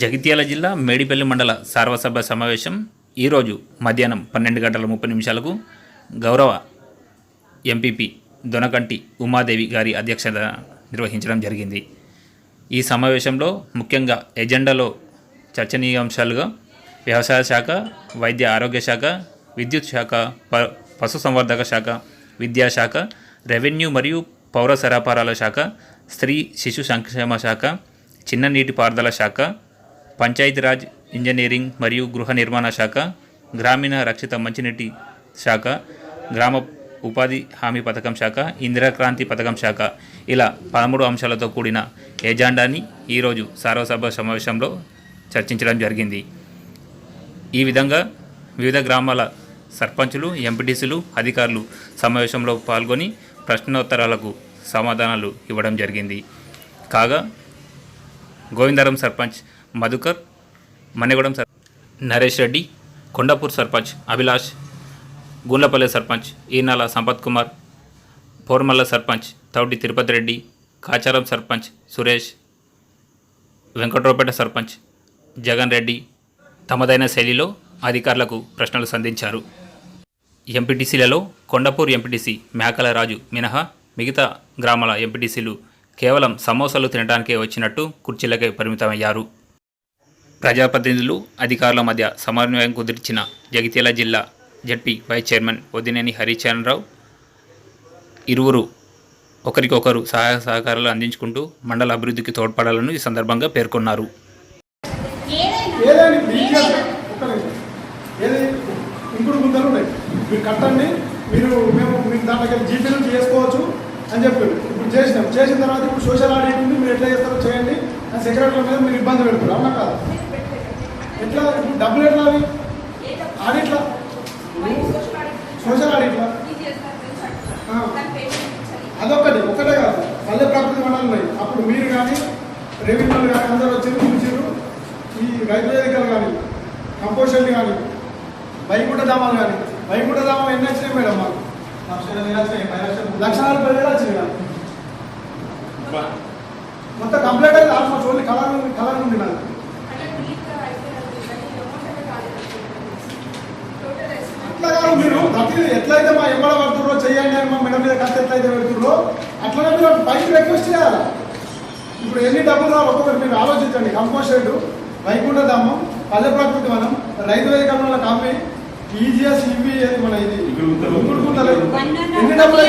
జగిత్యాల జిల్లా మేడిపల్లి మండల సర్వసభ సమావేశం ఈరోజు మధ్యాహ్నం 12:30 గౌరవ ఎంపీపీ దొనకంటి ఉమాదేవి గారి అధ్యక్షత నిర్వహించడం జరిగింది. ఈ సమావేశంలో ముఖ్యంగా ఎజెండాలో చర్చనీయాంశాలుగా వ్యవసాయ శాఖ, వైద్య ఆరోగ్య శాఖ, విద్యుత్ శాఖ, పశుసంవర్ధక శాఖ, విద్యాశాఖ, రెవెన్యూ మరియు పౌర సరఫరాల శాఖ, స్త్రీ శిశు సంక్షేమ శాఖ, చిన్న నీటిపారుదల శాఖ, పంచాయతీరాజ్, ఇంజనీరింగ్ మరియు గృహ నిర్మాణ శాఖ, గ్రామీణ రక్షిత మంచినీటి శాఖ, గ్రామ ఉపాధి హామీ పథకం శాఖ, ఇందిరాక్రాంతి పథకం శాఖ ఇలా 13 అంశాలతో కూడిన ఎజెండాని ఈరోజు సర్వసభ సమావేశంలో చర్చించడం జరిగింది. ఈ విధంగా వివిధ గ్రామాల సర్పంచులు, ఎంపీటీసీలు, అధికారులు సమావేశంలో పాల్గొని ప్రశ్నోత్తరాలకు సమాధానాలు ఇవ్వడం జరిగింది. కాగా గోవిందరం సర్పంచ్ మధుకర్, మన్నెగూడెం నరేష్ రెడ్డి, కొండాపూర్ సర్పంచ్ అభిలాష్, గుండ్లపల్లె సర్పంచ్ ఈనాల సంపత్ కుమార్, పోర్మల్ల సర్పంచ్ తౌటి తిరుపతి రెడ్డి, కాచారం సర్పంచ్ సురేష్, వెంకట్రావుపేట సర్పంచ్ జగన్ రెడ్డి తమదైన శైలిలో అధికారులకు ప్రశ్నలు సంధించారు. ఎంపీటీసీలలో కొండాపూర్ ఎంపీటీసీ మేకల రాజు మినహా మిగతా గ్రామాల ఎంపీటీసీలు కేవలం సమోసాలు తినడానికే వచ్చినట్టు కుర్చీలకే పరిమితమయ్యారు. ప్రజాప్రతినిధులు, అధికారుల మధ్య సమన్వయం కుదిర్చిన జగిత్యాల జిల్లా ZP vice chairman Vaddineni Haricharanrao ఇరువురు ఒకరికొకరు సహాయ సహకారాలు అందించుకుంటూ మండల అభివృద్ధికి తోడ్పడాలని ఈ సందర్భంగా పేర్కొన్నారు. మీరు కట్టండి, మేము దాంట్లో జీపీలు చేసుకోవచ్చు అని చెప్పారు. ఇప్పుడు చేసిన తర్వాత ఇప్పుడు సోషల్ ఆడిట్ ఉంది, మీరు ఎట్లా చేస్తారో చేయండి అని సెక్రటరీ మీద మీరు ఇబ్బంది పెడతారు. అవునా కాదు? ఎట్లా ఇప్పుడు డబ్బులు ఎట్లా అవి ఆడిట్లా సోషల్ ఆడిట్లా ఒకటే కాదు, పల్లె ప్రకృతి మండలం పోయి అప్పుడు మీరు కానీ రెవెన్యూలు కానీ అందరూ వచ్చారు, చూసారు. ఈ రైతు వేదికలు కానీ, కంపోస్టర్లు కానీ, వైకుంఠ ధామాలు కానీ, వైకుంఠ ధామం ఎన్ని వచ్చినాయి మేడం? మాకు 1,40,000 వచ్చినాయి. మొత్తం కంప్లీట్ అయితే ఆల్మోస్ట్ ఓన్లీ కలర్ ఉంది నాకు. అట్లా కాదు, మీరు ప్రతి ఎట్లయితే మా ఎంబడ పడుతుర్రో చెయ్యండి అని మా మెడ మీద ఖర్చు ఎట్లయితే పెడుతుర్రో అట్లనే మీరు పైకి రిక్వెస్ట్ చేయాలి. ఇప్పుడు ఎన్ని డబ్బులు రావు ఒక్కొక్కరు మీరు ఆలోచించండి. కంపోస్ట్ షెడ్, వైకుంఠ ధామం, పల్లె ప్రకృతి వనం, రైతు వేదికల కాపీ, ఈజీఎస్, ఇవి మన ఇది ఎన్ని డబ్బులు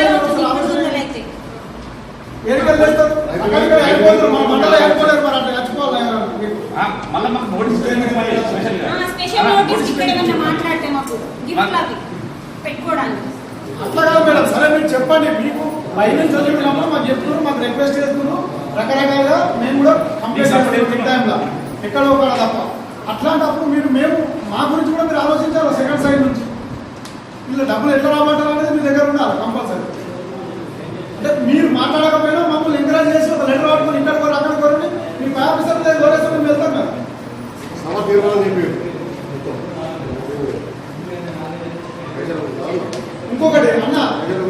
ఏడుకెళ్ళేస్తారు మా మండలం అయిపోలేరు. మరి అట్లా చచ్చిపోవాలి. అట్లా కాదు మేడం. సరే మీరు చెప్పండి, మీకు ఫైనాన్స్ చదివినప్పుడు మాకు చెప్తున్నారు, మాకు రిక్వెస్ట్ చేస్తున్నారు రకరకాలుగా. మేము కూడా కంప్లీట్ చేస్తాం టైంలో ఎక్కడో ఒక తప్ప. అట్లాంటప్పుడు మేము మా గురించి కూడా మీరు ఆలోచించాలి. సెకండ్ సైడ్ నుంచి వీళ్ళు డబ్బులు ఎట్లా రాబట్టాలి అనేది మీ దగ్గర ఉండాలి కంపల్సరీ. అంటే మీరు మాట్లాడకపోయినా మమ్మల్ని ఎంకరేజ్ చేసి ఒక లెటర్ పట్టుకొని ఇక్కడ కూడా అక్కడ కూడా మీ ఆఫీసర్ గౌరవేస్తే మేము వెళ్తాం కదా. ఇంకొకటి అన్న,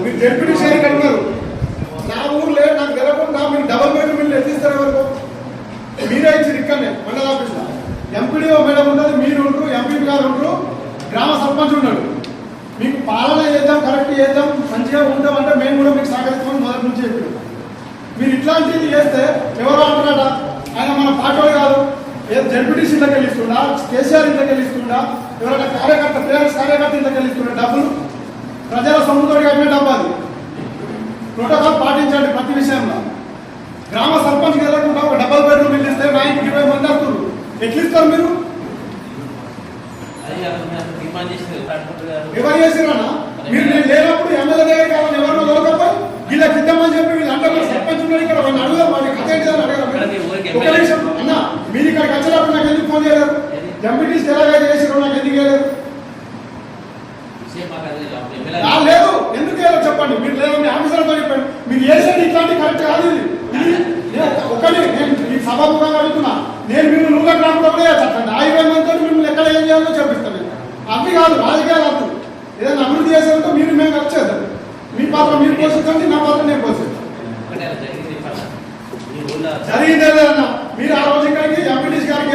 మీరు డెప్యూటీ షేర్ అన్నారు. నా ఊర్లో నాకు తెలకుండా మీరు డబల్ బెడ్రూమ్ ఇల్లు ఎత్తిస్తారు ఎవరు? మీరే ఇచ్చారు ఇక్కడనే మండల ఆఫీస్లో. ఎంపీడీఓ మేడం ఉన్నది, మీరు ఉండరు, ఎంపీ గారు ఉండరు, గ్రామ సర్పంచ్ ఉన్నాడు. మీకు పాలన చేద్దాం, కరెక్ట్ చేద్దాం, మంచిగా ఉంటాం అంటే మేము కూడా మీకు సహకరిస్తామని మొదటి నుంచి చెప్పారు. మీరు ఇట్లాంటివి చేస్తే ఎవరో అంటున్నాడా ఆయన మన పార్టీ కాదు, జడ్పీటీసీ ఇంట్లోకి వెళ్ళిస్తుండా, కేసీఆర్ ఇంట్లోకి వెళ్ళిస్తుండా, ఎవరైనా కార్యకర్త కార్యకర్త ఇంట్లోకి వెళ్ళిస్తుండే డబ్బులు ప్రజల సొమ్ముతో కట్టిన డబ్బు. అది ప్రోటోకాల్ పాటించండి ప్రతి విషయంలో. గ్రామ సర్పంచ్కి వెళ్ళకుండా ఒక డబల్ బెడ్రూమ్ ఇల్లు ఇస్తే 20 మంది వస్తారు. ఎట్లా ఇస్తారు మీరు? ఎవరు చేసిరన్నా? మీరు నేను లేనప్పుడు ఎమ్మెల్యే దగ్గర కావాలి, ఎవరినో దొరకపోయి వీళ్ళకి ఇద్దామని చెప్పి వీళ్ళు అంటే సర్పంచ్ ఉన్నాడు ఇక్కడ, వాళ్ళు అడుగుదాం, వాడిని కథ ఏంటి అడగడం. ఒక నిమిషం అన్న, మీరు ఇక్కడికి వచ్చినప్పుడు నాకు ఎందుకు ఫోన్ చేయలేరు? ఎంపీటీస్ ఎలాగైతే చేసిరో నాకు ఎందుకు చేయలేరు? లేదు, ఎందుకు చేయలేదు చెప్పండి. మీరు లేదు, మీ ఆఫీసర్తో చెప్పండి. మీరు చేసేది ఇట్లాంటి కరెక్ట్ కాదు. ఒకటి నేను ఈ సభాముఖంగా అడుగుతున్నా, నేను మీరు నువ్వు గ్రామంలో కూడా చెప్పండి. 5,000 మందితో మిమ్మల్ని ఎక్కడ ఏం చేయాలో చెప్పిస్తాను. అవి కాదు రాజకీయాలు వద్దు. ఏదైనా అభివృద్ధి చేసేంటే మీరు మేము వచ్చేద్దాం. మీ పాత్ర మీరు పోషించండి, నా పాత్ర నేను పోషిస్తాను. జరిగిందే అన్న. మీరు ఆ రోజు ఇక్కడికి ఎంపీటీస్ గారికి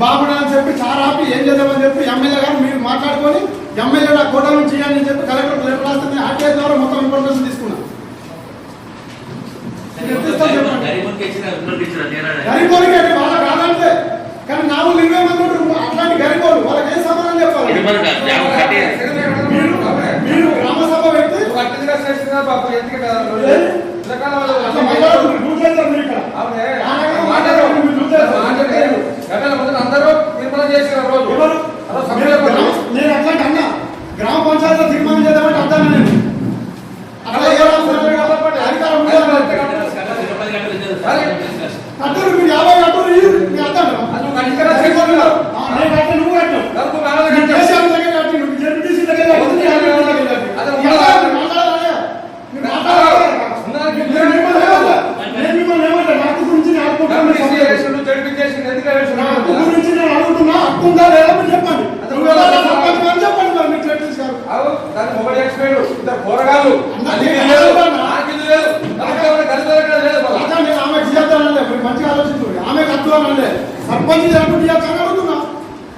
బాగుండా అని చెప్పి చారాపి ఏం చేద్దామని చెప్పి ఎమ్మెల్యే గారు మీరు మాట్లాడుకొని ఎమ్మెల్యే నా కోట నుంచి ఇవ్వండి అని చెప్పి కలెక్టర్ లెటర్ రాస్తుంది ఆర్టీఐ ద్వారా మొత్తం ఇన్ఫర్మేషన్ తీసుకున్నాం. గరీబోనికి అంటే వాళ్ళ కాదంటే కానీ నా వాళ్ళు 20 మంది ఉంటారు అట్లాంటి గరీబోలు వాళ్ళకి ఏం సమాధానం చెప్పాలి? మీరు గ్రామ సభ పెట్టి అందరూ నిర్మాణం చేసిన రోజు నేను అట్లాంటి అన్నా గ్రామ పంచాయతీలో తీర్మానం చేద్దామంటే అర్థం నేను కట్టరు మీరు 50 కట్టరు మీ అర్థం నువ్వు గురించి నేను అడుగుతున్నా హక్కుందా లేదా మీరు చెప్పండి. చెప్పండి మరి మీరు చర్చించారు పోరగాళ్ళు ఆమె చేద్దానండి మంచిగా ఆలోచించండి. ఆమె కట్టుకోవాలండి సర్పంచ్ చేయాలని అడుగుతున్నా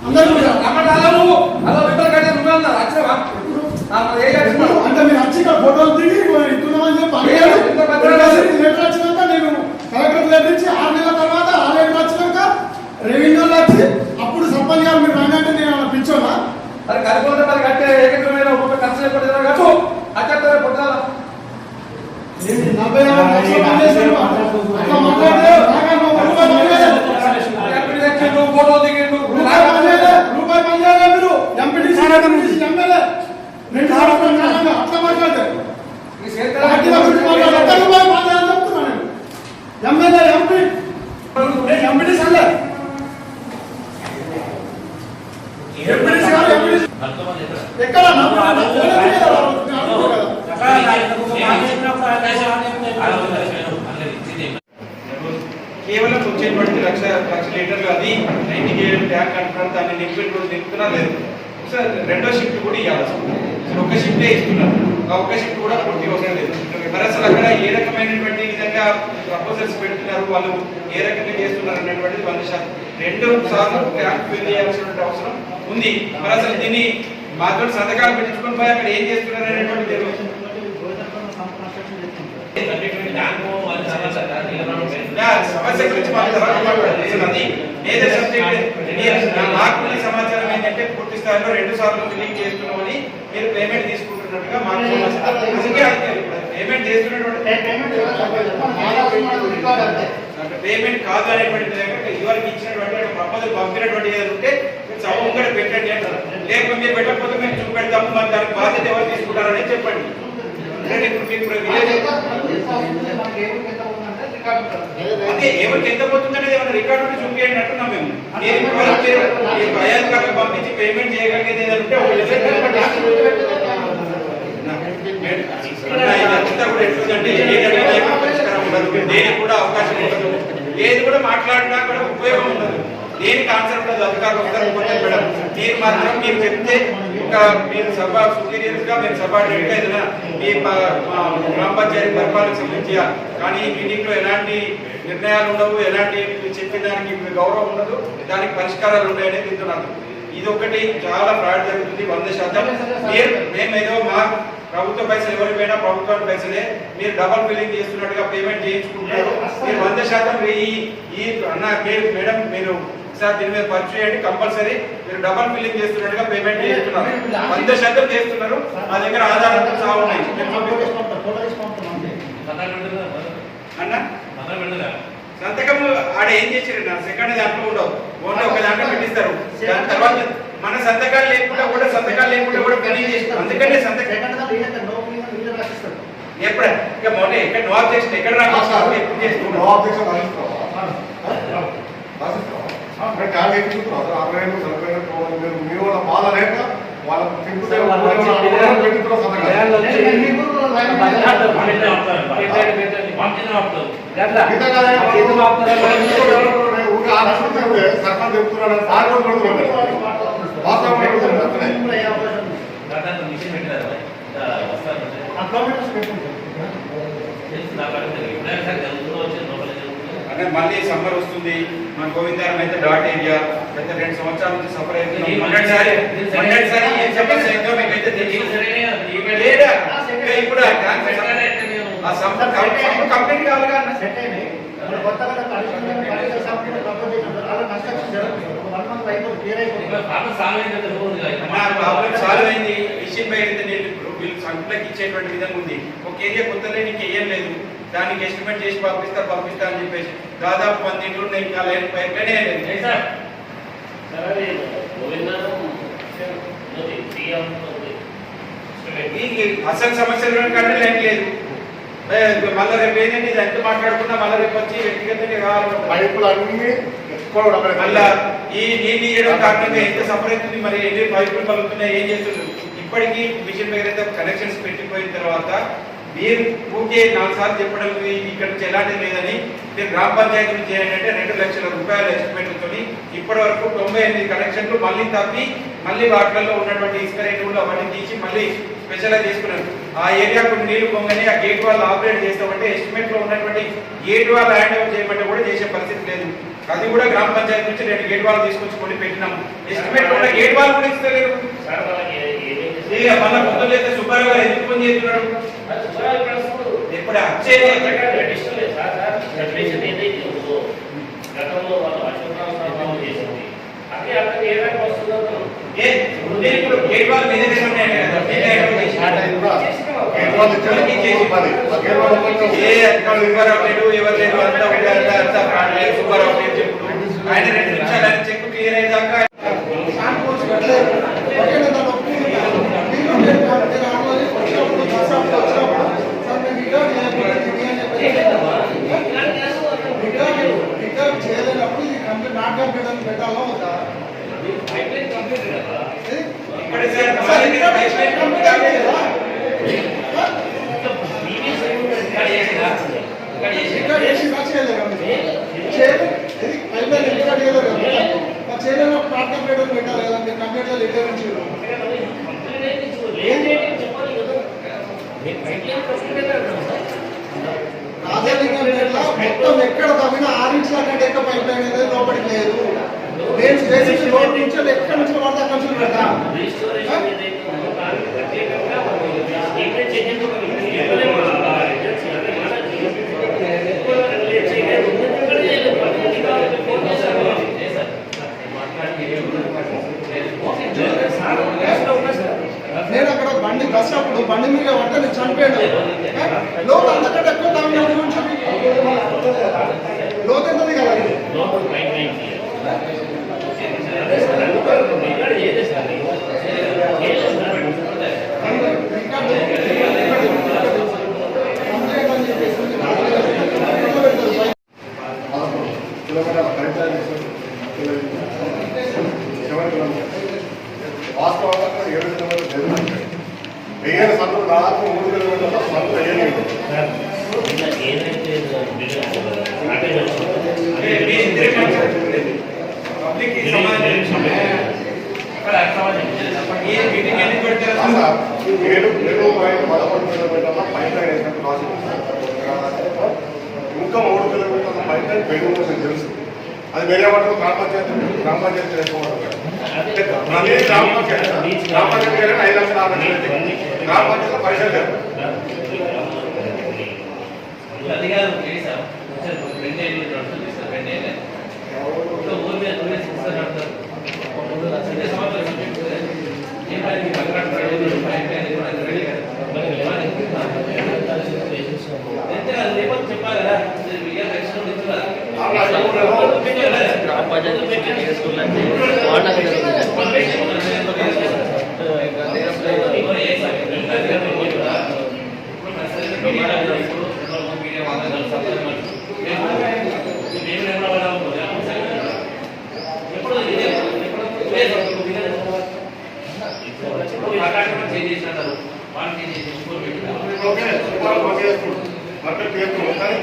అందరూ అంటే మీరు వచ్చి ఇక్కడ ఫోటోలు దిగి ఇస్తున్నామని చెప్పి లెటర్ వచ్చినాక నేను కలెక్టర్ లెటర్ ఇచ్చి 6 నెలల తర్వాత ఆ లెటర్ వచ్చినాక రెవెన్యూలో వచ్చి అప్పుడు సర్పంచ్ గారు మీరు రండి అంటే నేను పిచ్చోనా మరి కలిపోతే మరి కట్టే ఏకత్వమైన ఒక్కొక్క ఖర్చు లేకపోతే కట్టు అక్కడ పొట్టాల 46 లక్షలు అట్లా మాట్లాడితే ఫోటో దిగిండు రూపాయి పనిచేయాలి మీరు ఎంపీటీసీ ఎమ్మెల్యే అట్లా మాట్లాడతారు రూపాయలు పనిచేయాలని చెప్తున్నా నేను ఎమ్మెల్యే ఎంపీ ఎంపీటీసీ అల్లే ఎక్కడ కేవలం వచ్చేటువంటి లక్ష లీటర్లు అది 90 కేఎల్ ట్యాంక్ అంటున్నారు. దాన్ని నింపుతున్నా లేదు. సార్ రెండో షిఫ్ట్ కూడా ఇవ్వాలి. సార్ ఒక షిఫ్టే ఇస్తున్నారు. ఆ ఒక్క షిఫ్ట్ కూడా పూర్తి అవసరం లేదు. మరి అసలు అక్కడ ఏ రకమైనటువంటి విధంగా ప్రపోజల్స్ పెడుతున్నారు, వాళ్ళు ఏ రకంగా చేస్తున్నారు అనేటువంటిది 100%. 2 సార్లు ట్యాంక్ ఫిల్ చేయాల్సినటువంటి అవసరం ఉంది. మరి అసలు దీన్ని మాతో సంతకాలు పెట్టించుకొని పోయి అక్కడ ఏం చేస్తున్నారు అనేటువంటి తెలియదు. సమస్య గురించి మాట్లాడుతుంది. మేజర్ సబ్జెక్ట్ మాకు సమాచారం ఏంటంటే పూర్తి స్థాయిలో 2 సార్లు ఫిల్లింగ్ చేస్తున్నామని మీరు పేమెంట్ తీసుకుంటున్నట్టుగా మాకు పేమెంట్ చేస్తున్నటువంటి పేమెంట్ కాదు అనేటువంటి ఇవరికి ఇచ్చినటువంటి ప్రపోజల్ పంపినటువంటి ఏదైనా ఉంటే సభ ముంగడ పెట్టండి అంటారు. లేకపోతే మీరు పెట్టకపోతే మేము చూపెడతాము, మరి దానికి బాధ్యత ఎవరు తీసుకుంటారని చెప్పండి. అదే ఎవరికి ఎంత పోతుందనేది ఏమైనా రికార్డు ఉంటే చూపించండి అంటున్నాం మేము. భయాలు పంపించి పేమెంట్ చేయగలిగేది ఏదంటే దేనికి కూడా అవకాశం ఉండదు, ఏది కూడా మాట్లాడినా కూడా ఉపయోగం ఉండదు, దేనికి ఆన్సర్ ఉండదు. అధికారులు అందరూ మేడం మీరు మాత్రం మీరు చెప్తే ఒక మీరు సభ సుపీరియర్స్ గా మీరు సబార్డినేట్ గా ఏదైనా మీ గ్రామ పంచాయతీ పరిపాలనకు సంబంధించి కానీ ఈ మీటింగ్ లో ఎలాంటి నిర్ణయాలు ఉండవు, ఎలాంటి చెప్పిన దానికి గౌరవం ఉండదు, దానికి పరిష్కారాలు ఉంటాయనేది వింటున్నాను. ఇది ఒకటి చాలా ఫ్రాడ్ జరుగుతుంది 100%. మేమేదో మా ప్రభుత్వ పైసలు ఎవరి పోయినా ప్రభుత్వానికి పైసలే, మీరు డబల్ బిల్లింగ్ చేస్తున్నట్టుగా పేమెంట్ చేయించుకుంటున్నారు. మీరు 100% ఈ అన్న మేడం మీరు సార్ దీని మీద పర్చు చేయండి. కంపల్సరీ మీరు డబల్ బిల్లింగ్ చేస్తున్నట్టుగా పేమెంట్ చేస్తున్నారు, 100% చేస్తున్నారు. మా దగ్గర ఆధారాలు చాలా ఉన్నాయి. అన్న సంతకం ఆడ ఏం చేసారు నా సెకండ్ దాంట్లో ఉండవు, ఓన్లీ ఒక దాంట్లో పెట్టిస్తారు. దాని తర్వాత మన సంతకాలు లేకుండా కూడా పని చేస్తారు. అందుకనే సంతకం ఎప్పుడు ఇక మొన్న ఎక్కడ నో ఆబ్జెక్షన్ ఎక్కడ రావాలి ఎప్పుడు చేస్తున్నారు బాధ లేక వాళ్ళకి సర్పంచ్ చెప్తున్నాడు అంటే మళ్ళీ సమ్మర్ వస్తుంది, మన గోవిందారం అయితే డాట్ ఏరియా గత 2 సంవత్సరాల నుంచి సఫర్ అవుతున్నాం. మొన్నటిసారి ఏం సమస్య అయిందో మీకైతే తెలియదు. లేదా ఇప్పుడు ఆ సంస్థ కంప్లీట్ కావాలిగా ప్రాబ్లం సాల్వ్ అయింది. విషయం అయితే నేను వీళ్ళు సంస్థలకు ఇచ్చేటువంటి విధంగా ఉంది. ఒక ఏరియా కొత్త నీకు ఏం లేదు, దానికి ఎస్టిమేట్ చేసి పంపిస్తా అని చెప్పేసి దాదాపు 10 ఇంట్లో ఉన్నాయి. ఇంకా లైన్ పైప్లైనే లేదు. అసలు సమస్యలు కంటే లైన్ లేదు. మళ్ళీ రేపు ఏంటంటే ఇది ఎంత మాట్లాడుకున్నా మళ్ళీ రేపు వచ్చి వ్యక్తిగతంగా కావాలి. పైపులు అన్ని మళ్ళా ఈ నీళ్ళు ఇవ్వడం కారణంగా ఎంత సఫర్ అవుతుంది. మరి ఎన్ని పైపులు పలుకుతున్నాయి, ఏం చేస్తున్నారు. ఇప్పటికీ మిషన్ దగ్గర కనెక్షన్స్ పెట్టిపోయిన తర్వాత మీరు ఊకే 4 సార్లు చెప్పడం ఇక్కడ నుంచి ఎలాంటి లేదని మీరు గ్రామ పంచాయతీ నుంచి చేయండి అంటే 2 లక్షల రూపాయల ఎస్టిమేట్తో ఇప్పటి వరకు 98 కనెక్షన్లు మళ్ళీ తప్పి మళ్ళీ వాటిల్లో ఉన్నటువంటి ఇసుక రేట్లు అవన్నీ తీసి మళ్ళీ స్పెషల్గా చేసుకున్నారు. ఆ ఏరియా కొన్ని నీళ్లు పొంగని ఆ గేట్ వాళ్ళు ఆపరేట్ చేస్తామంటే ఎస్టిమేట్ లో ఉన్నటువంటి గేట్ వాళ్ళు హ్యాండ్ ఓవర్ చేయమంటే కూడా చేసే పరిస్థితి లేదు. అది కూడా గ్రామ పంచాయతీ నుంచి 2 గేట్ వాళ్ళు తీసుకొచ్చి కొన్ని పెట్టినాము. ఎస్టిమేట్ లో ఉన్న గేట్ వాళ్ళు కూడా ఇస్తలేరు. మళ్ళీ పొద్దున్న అయితే సుబ్బారావు గారు ఎందుకు పని చేస్తున్నాడు. ఎప్పుడు వచ్చేది ఇప్పుడు గేట్ వాళ్ళు మీద సుబ్బారావు లేడు, ఎవరు లేదు, అంతా సుబ్బారావు లేడు చెప్పుడు. ఆయన 2 నిమిషాలు ఆయన చెక్ క్లియర్ అయ్యేదాకా చేయలేనప్పుడు ఇది కంప్లీట్ నాట్ కంప్లీట్ అని పెట్టాలో చేయలేనప్పుడు నాట్ కంప్లీట్ అని పెట్టాలి కదా. మీరు కంప్లీట్ గా లెటర్ నుంచి మొత్తం ఎక్కడ తవ్వినా 6 ఇంచుల కంటే ఎక్కువ పైప్ లైన్ అనేది లోపలికి లేదు. నేను బేసిక్ రోడ్ నుంచి ఎక్కడి నుంచి పడితే అక్కడి నుంచి పెడతా. నేను అక్కడ బండి కసినప్పుడు బండి మీద పడితే నేను చనిపోయాను. లోతు అంతకంటే ఎక్కువ తమిళనాడు నుంచి లోతు ఎంతది కదా. వాస్తవంగా 7 కిలోమీటర్లు వెయ్యి సందులు దాదాపు 3 కిలోమీటర్ల సందులు వేయలేదు. ఇంకా 3 కిలోమీటర్ల పైన పెరుగుతుంది తెలుసు. అది వేరే వాటిలో గ్రామ పంచాయతీ గ్రామ పంచాయతీ గ్రామ పంచాయతీ 5 లక్షల 60 గ్రామ పంచాయతీ పైసలు లేదు.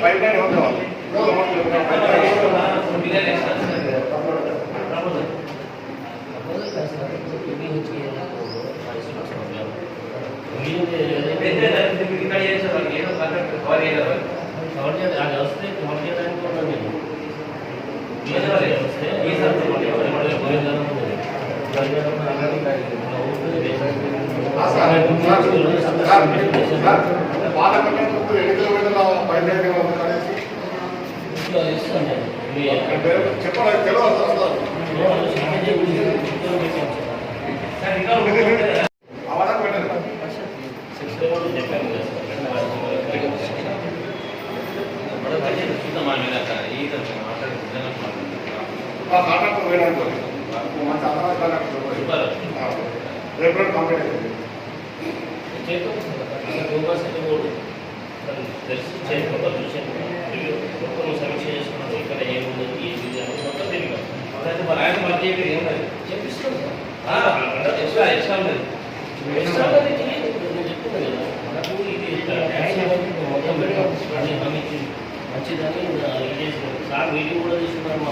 పైప్ లైన్ ఎవరు కావాలి. వస్తే పాత కట్టడంతో ఎన్ని కిలోమీటర్ల బయలుదేరి చెప్పాలి తెలియదు అవడానికి పెట్టండి కాంట్రాక్టర్ వేయడానికి మంచి అదనంగా రేపు కంప్లీట్ అవుతుంది సమీక్ష చేసుకున్నాను ఇక్కడ ఏముంది మొత్తం తెలియదు చెప్పిస్తాం ఎక్స్ట్రా ఎక్స్ట్రా ఉన్నది ఎక్స్ట్రా చెప్తుంది కదా మనకు ఇది మొత్తం పెట్టాం మంచిదని ఇది చేసినాం సార్ మీటింగ్ కూడా తీసుకున్నాను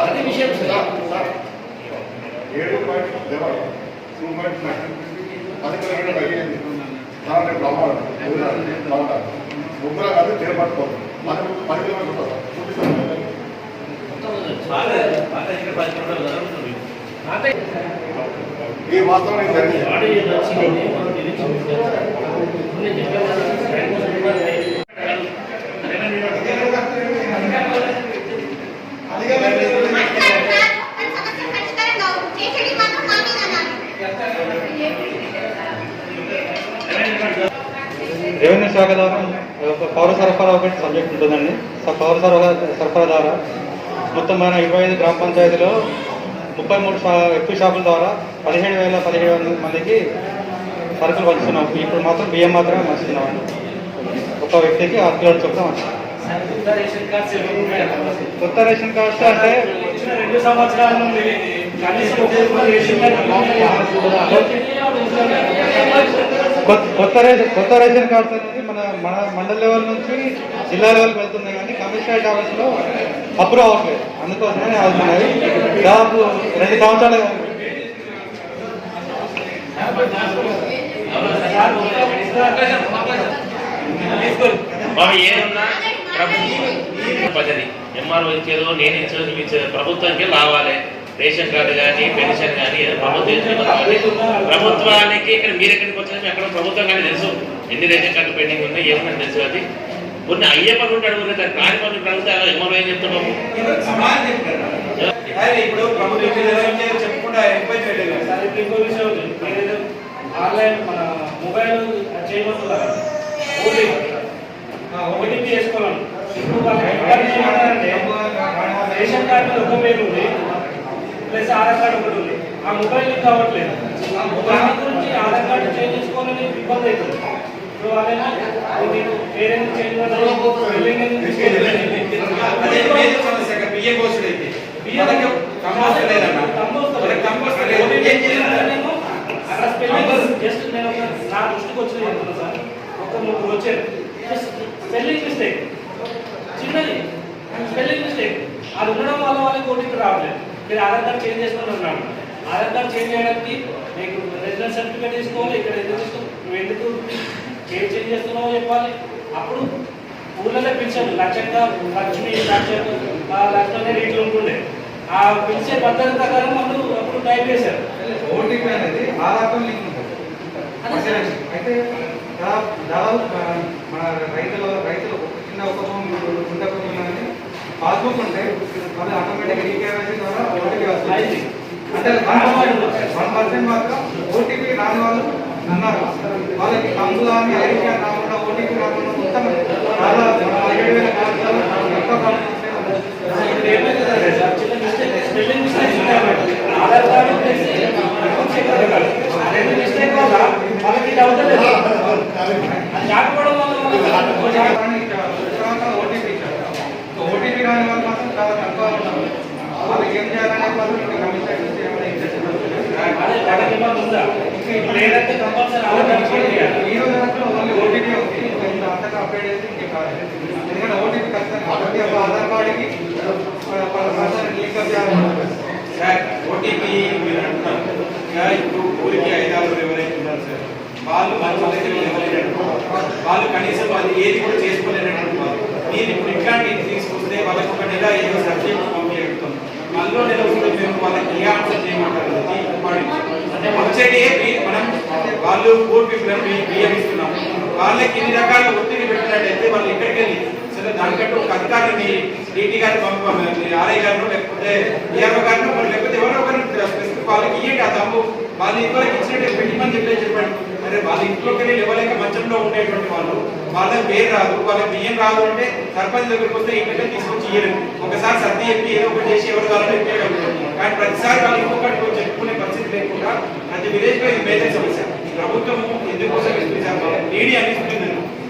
అదే విషయం సార్ 7.10 కిలోమీటర్లు అయ్యింది దాంట్లో బ్రహ్మాండం ముగ్గురు కాదు చేపట్టుకోవాలి 10 కిలోమీటర్లు ఈ వాస్తవం రెవెన్యూ శాఖ ద్వారా పౌర సరఫరా ఒకటి సబ్జెక్ట్ ఉంటుందండి. పౌర సరఫరా ద్వారా మొత్తం మన 25 గ్రామ పంచాయతీలో 33 ఎఫ్పీ షాపుల ద్వారా 17,1700 మందికి సరుకులు పంచుతున్నాం. ఇప్పుడు మాత్రం బియ్యం మాత్రమే పంచుతున్నామండి. ఒక వ్యక్తికి 6 కిలోల చొప్పున కొత్త రేషన్ కార్డ్స్ అంటే 2 సంవత్సరాల నుండి కొత్త రేషన్ కార్డ్స్ అనేది మన మండల లెవెల్ నుంచి జిల్లా లెవెల్కి వెళ్తున్నాయి, కానీ కమిషనరేట్ ఆఫీస్లో అప్రూవ్ అవ్వట్లేదు. అందుకోసమే అవుతున్నాయి. దాదాపు 2 సంవత్సరాలు పద్ధతి ఎంఆర్ఓ ఇచ్చారు, నేను ఇచ్చారు, ప్రభుత్వానికి రావాలి. రేషన్ కార్డు కానీ పెన్షన్ కానీ ప్రభుత్వానికి ఇక్కడ మీరు ఎక్కడికి వచ్చినా అక్కడ ప్రభుత్వం కానీ తెలుసు ఎన్ని రేషన్ కార్డు పెండింగ్ ఉన్నాయి ఏమన్నా తెలుసు. అది కొన్ని అయ్యే పనులు అడుగుతుంది, దాన్ని కాని పనులు అడిగితే ఎంఆర్ఓ ఏం చెప్తున్నాము. ఇప్పుడు ప్రభుత్వం చెప్పుకుంటా ఇంకో విషయం ఆన్లైన్ మన మొబైల్ చేయబోతున్నారు ఓటీపీ వేసుకోవాలి. ఇప్పుడు వాళ్ళు ఏమంటారంటే రేషన్ కార్డు మీద ఒక పేరు ఉంది ప్లస్ ఆధార్ కార్డు ఒకటి ఉంది, ఆ మొబైల్ లింక్ అవ్వట్లేదు. దాని గురించి ఆధార్ కార్డు చేంజ్ చేసుకోవాలని ఇబ్బంది అవుతుంది. ఇప్పుడు వాళ్ళైనా నేను పేరెంట్ చేంజ్ జస్ట్ నేను నా దృష్టికి వచ్చిన చెప్తున్నా సార్. ఒక 3 వచ్చారు, స్పెల్లింగ్ మిస్టేక్, చిన్నది స్పెల్లింగ్ మిస్టేక్. అది ఉండడం వల్ల వాళ్ళకి ఓటీపీ రావట్లేదు. మీరు ఆధార్ కార్డు చేంజ్ చేసుకుంటున్నాను. ఆధార్ కార్డు చేంజ్ చేయడానికి మీకు రెసిడెన్స్ సర్టిఫికేట్ తీసుకోవాలి. ఇక్కడ ఎందుకు నువ్వు ఎందుకు చేంజ్ చేస్తున్నావో చెప్పాలి. అప్పుడు ఊళ్ళలో పిలిచాను లక్ష్యంగా లక్ష్మి లక్ష్మి రేట్లు ఉంటుండే. ఆ పిలిచే పద్ధతి ప్రకారం వాళ్ళు అప్పుడు టైప్ చేశారు. ఓటీపీ అనేది ఆధార్తో లింక్ ఉంటుంది. అయితే దాదాపు మన రైతులు చిన్న ఒక ఉండకపోతుందని పాస్బుక్ ఉంటే వాళ్ళు ఆటోమేటిక్గా ఈకేవైసీ ద్వారా ఓటీపీ వస్తుంది. అంటే 1% మాత్రం ఓటీపీ రాని వాళ్ళు అన్నారు. వాళ్ళకి కంపులు కానీ ఐడి కార్డు రాకుండా ఓటీపీ రాకుండా మొత్తం చాలా 7,000 ఆధార్ కార్డు మిస్టేక్ వల్ల వాళ్ళకి అవుతలేదు. జాగ్రత్త ఓటీపీ ఇచ్చారు. ఓటీపీ రాని వాళ్ళు మాత్రం చాలా తక్కువ ఉన్నారు. వాళ్ళకి ఏం చేయాలనే వాళ్ళు ఇంకా కమిషన్ ఏమైనా లేదంటే కంపల్సరీ ఆధార్ కార్డు షేర్ చేయాలి. ఈ రోజు దాంట్లో ఓన్లీ ఓటీపీ ఉంది. ఇంకా అంతగా అప్డేట్ చేసి ఇంకా కాదు. ఎందుకంటే ఓటీపీ ఖచ్చితంగా ప్రతి ఒక్క ఆధార్ కార్డుకి లింక్ అప్ చేయాలి. సార్ ఓటీపీ మీరు అంటున్నారు ఇంకా ఇప్పుడు ఊరికి 5-6 ఎవరైతే ఉన్నారు సార్ వాళ్ళు మంచి వాళ్ళు కనీసం అది ఏది కూడా చేసుకోలేనటువంటి వాళ్ళు మీరు ఇప్పుడు ఇట్లాంటివి తీసుకొస్తే వాళ్ళకి ఒక నెల ఏదో సబ్జెక్ట్ పంపించడం మళ్ళీ నెల వస్తే మేము వాళ్ళకి ఏ ఆన్సర్ చేయమంటారు అంటే వచ్చేటి మనం వాళ్ళు పూర్ పీపుల్ బియ్యం ఇస్తున్నాం వాళ్ళకి ఇన్ని రకాల ఒత్తిడి పెట్టినట్టయితే వాళ్ళు ఇక్కడికి వెళ్ళి సరే దానికంటే ఒక అధికారిని డీటీ గారిని పంపాలి ఆర్ఐ గారిను లేకపోతే ఏఆర్ఓ గారిను లేకపోతే ఎవరో ఒకరిని స్పెసిఫిక్ వాళ్ళకి ఇవ్వండి ఆ తమ్ము వాళ్ళు ఇంట్లోకి ఇచ్చినట్టు పెట్టిమని చెప్పండి అరే వాళ్ళ ఇంట్లోకి వెళ్ళి ఇవ్వలేక మంచంలో ఉండేటువంటి వాళ్ళు వాళ్ళకి పేరు రాదు వాళ్ళకి బియ్యం రాదు అంటే సర్పంచ్ దగ్గరికి వస్తే ఇంటికి తీసుకొచ్చి ఇయ్యలేదు ఒకసారి సర్ది చెప్పి ఏదో ఒకటి చేసి ఎవరు కావాలో ఇప్పగలుగుతారు కానీ ప్రతిసారి వాళ్ళు ఇంకొకటి చెప్పుకునే పరిస్థితి లేకుండా ప్రతి విలేజ్ లో ఇది మేజర్ సమస్య ప్రభుత్వము ఎందుకోసం నీడి అనిపిస్తుంది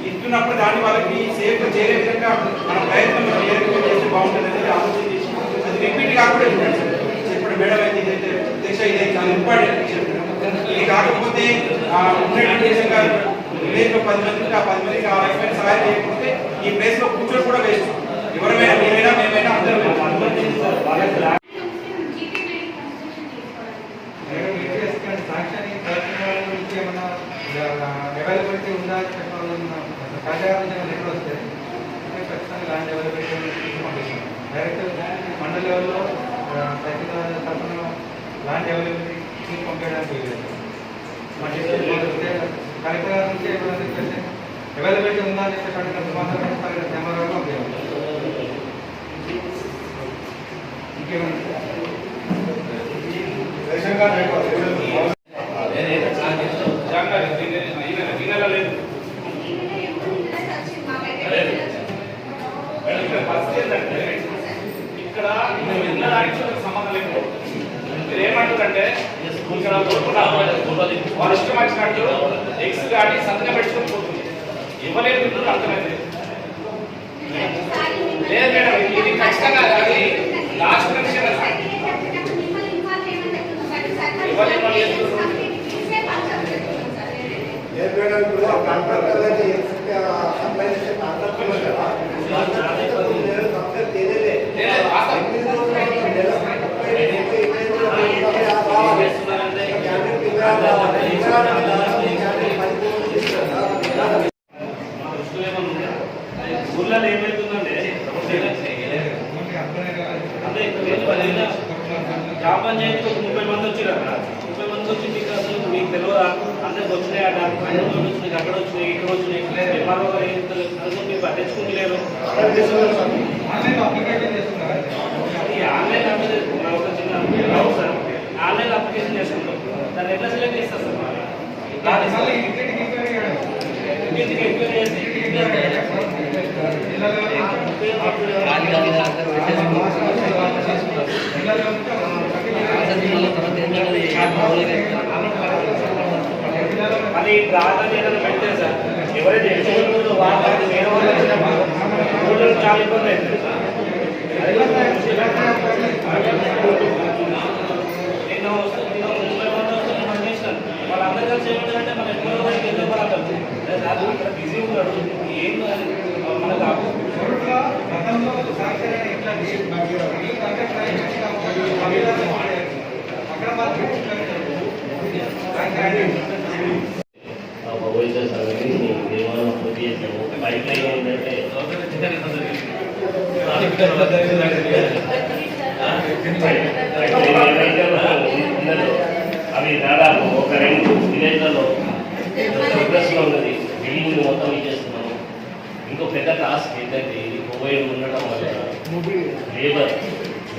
ఇస్తున్నప్పుడు దాన్ని వాళ్ళకి సేఫ్ చేరే విధంగా మన ప్రయత్నం ఏ రకంగా చేస్తే బాగుంటుంది అనేది ఆలోచన చేసి అది రిపీట్ కాకుండా చూడండి సార్ ఇప్పుడు మేడం అయితే ఇదైతే అధ్యక్ష ఇదైతే చాలా ఇంపార్టెంట్ ఇది కాకపోతే ఉన్నటువంటి విధంగా విలేజ్ లో 10 మందికి ఆ 10 మందికి ఆ రకమైన సహాయం చేయకపోతే ఈ ప్లేస్ లో కూర్చొని కూడా వేస్ట్ ఎవరైనా మీరైనా మేమైనా అందరూ అవైలబిలిటీ ఉందా కార్యాలయం ఎక్కడ వస్తే ఖచ్చితంగా ల్యాండ్ అవైలబిలిటీ పంపిస్తాం డైరెక్ట్ మండల లెవెల్లో రైతుల తరఫున ల్యాండ్ అవైలబిలిటీ పంపించడానికి లేదు మా డిస్ట్రిక్ట్ కలెక్టర్ గారి నుంచి చెప్పేసి అవైలబిలిటీ ఉందా అని చెప్పేసి అడిగినప్పుడు మాత్రమే కెమెరాలో పంపించాలి. ఇంకేమైనా రేషన్ కార్డు ఇక్కడ సంబంధం లేదు మీరు ఏమంటారంటే వాళ్ళు ఇష్టం వచ్చినట్టు ఎక్స్ గాడి సంతకం పెట్టుకుని పోతుంది ఇవ్వలేదు అర్థమైంది లేదు మేడం ఇది ఖచ్చితంగా అది లాస్ట్ కనెక్షన్ ఊర్లో ఏమైతుందంటే గ్రామ పంచాయతీకి 30 మంది వచ్చారు అక్కడ 30 మంది వచ్చి మీకు అసలు మీకు తెలియదా అందరికి వచ్చినాయి అక్కడ వచ్చినాయి అక్కడ వచ్చినాయి ఇక్కడ వచ్చినాయి ఎంఆర్ఓ గారు అసలు మీరు పట్టించుకుంటలేరు ఆన్లైన్ అప్లికేషన్ ఒక చిన్న సార్ ఆన్లైన్ అప్లికేషన్ చేసుకుంటాం దాన్ని ఎట్లా సెలెక్ట్ చేస్తారు సార్ ఇంటికి ఎంక్వైరీ చేసి అది ప్రాధాన్యత ఏదైనా పెడితే సార్ ఎవరైతే ఎక్కువ వాళ్ళు వేరే వాళ్ళు వచ్చినప్పుడు చాలా ఇబ్బంది అవుతుంది నేను 30 మంది వస్తే నేను చేసినాను వాళ్ళందరూ కలిసి ఏమంటారంటే మన ఎక్కువ వాళ్ళకి ఎందుకు వాళ్ళు ఇక్కడ బిజీ ఉన్నాడు ఏం మనకు వైద్య సర్వీస్ నిర్మాణం పూర్తి చేసాము పైప్ లైన్ ఏంటంటే అవి దాదాపు ఒక 2 విలేజ్లలో ప్రోగ్రెస్లో ఉన్నది బిల్డింగ్ మొత్తం ఇచ్చేస్తున్నాము ఇంకో పెద్ద టాస్క్ ఏంటంటే ఇది కోవిడ్ ఉండడం వల్ల లేబర్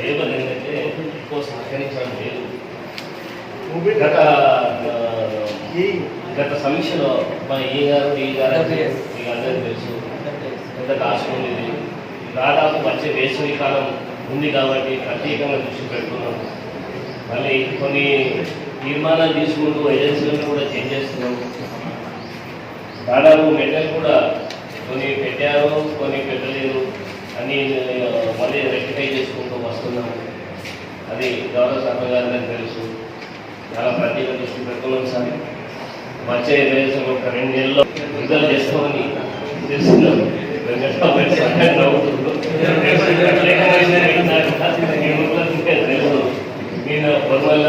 ఏంటంటే ఎక్కువ సహకరించడం లేదు గత సమీక్షలో మా ఈ గారు మీకు అందరికీ తెలుసు ఎంత టాస్క్ ఉంది ఇది దాదాపు వచ్చే వేసవి కాలం ఉంది కాబట్టి ప్రత్యేకంగా దృష్టి పెడుతున్నాం మళ్ళీ కొన్ని తీర్మానాలు తీసుకుంటూ ఏజెన్సీలను కూడా చేంజ్ చేస్తున్నాం దాదాపు మెటల్ కూడా కొన్ని పెట్టారు కొన్ని పెట్టలేదు అని మళ్ళీ రెక్టిఫై చేసుకుంటూ వస్తున్నాం అది గౌరవ సభ గారికి తెలుసు చాలా ప్రత్యేక దృష్టి పెడుతున్నాం సార్ వచ్చే రేసు ఒక 2 నెలల్లో విడుదల చేస్తామని చేస్తున్నాం. నేను పొరవల్ల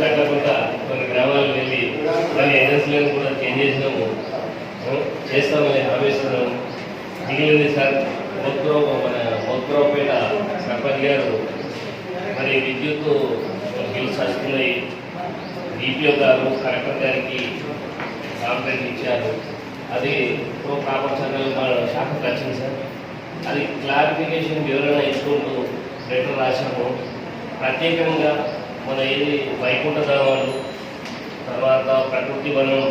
కట్టకుండా కొన్ని గ్రామాలకు వెళ్ళి కొన్ని ఏజెన్సీలను కూడా చేంజ్ చేసినాము, చేస్తామని హామీస్తున్నాము. మిగిలింది సార్ మోత్రావుపేట సర్పంచ్ గారు మరి విద్యుత్ బిల్స్ వస్తున్నాయి, డిపిఓ గారు కలెక్టర్ గారికి కాంప్లైంట్ ఇచ్చారు. అది కామర్స్ మన శాఖకు వచ్చింది సార్. అది క్లారిఫికేషన్ వివరణ ఇచ్చుకుంటూ లెటర్ రాశాము. ప్రత్యేకంగా మన ఏది వైకుంఠ ధామాలు, తర్వాత ప్రకృతి వనం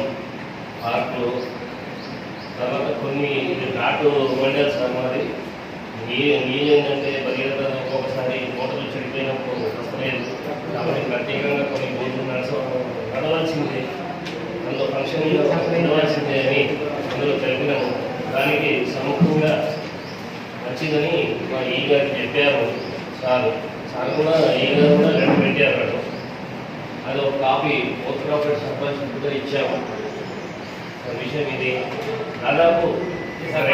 పార్కులు, తర్వాత కొన్ని నాటు మండల్ సార్ మరి నీళ్ళు ఏంటంటే భగీరథ ఒక్కొక్కసారి మోటార్లు చెడిపోయినప్పుడు వస్తలేదు కాబట్టి ప్రత్యేకంగా కొన్ని బోర్లు నడవాల్సిందే, అందులో ఫంక్షన్ నడవాల్సిందే అని అందులో తెలిపినాము. దానికి సముఖంగా వచ్చిందని మా ఈ గారికి చెప్పారు సార్. సార్ కూడా ఈ గారు కూడా లెటర్ పెట్టారు. అది ఒక కాపీ మోత్రావుపేట సర్పంచ్ కూడా ఇచ్చాము. విషయం ఇది దాదాపు 2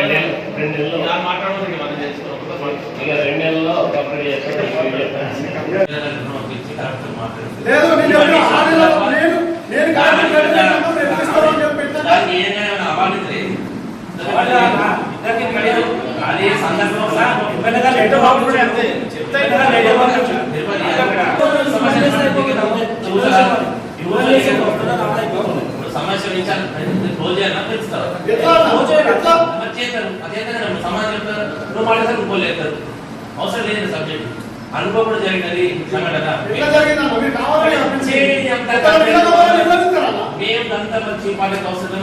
నెలల్లో ఇక 2 నెలల్లో కంప్లీట్ చేస్తాను. లేదు నేను చెప్పిన ఆడిలో నేను కాంట్రాక్ట్ కట్టినాను, నేను తీసుకోవాలని చెప్పి పెట్టాను. అదే సందర్భంలో ఇబ్బందిగా లెటర్ బాగుంటుంది అంతే చెప్తే సమస్య రోజు పెంచుతారు సమాజం మాట్లాడతారు అవసరం లేదు సబ్జెక్ట్ అనుభవం కూడా జరిగినది సంఘటన. మేము అంతా చీపాలకి అవసరం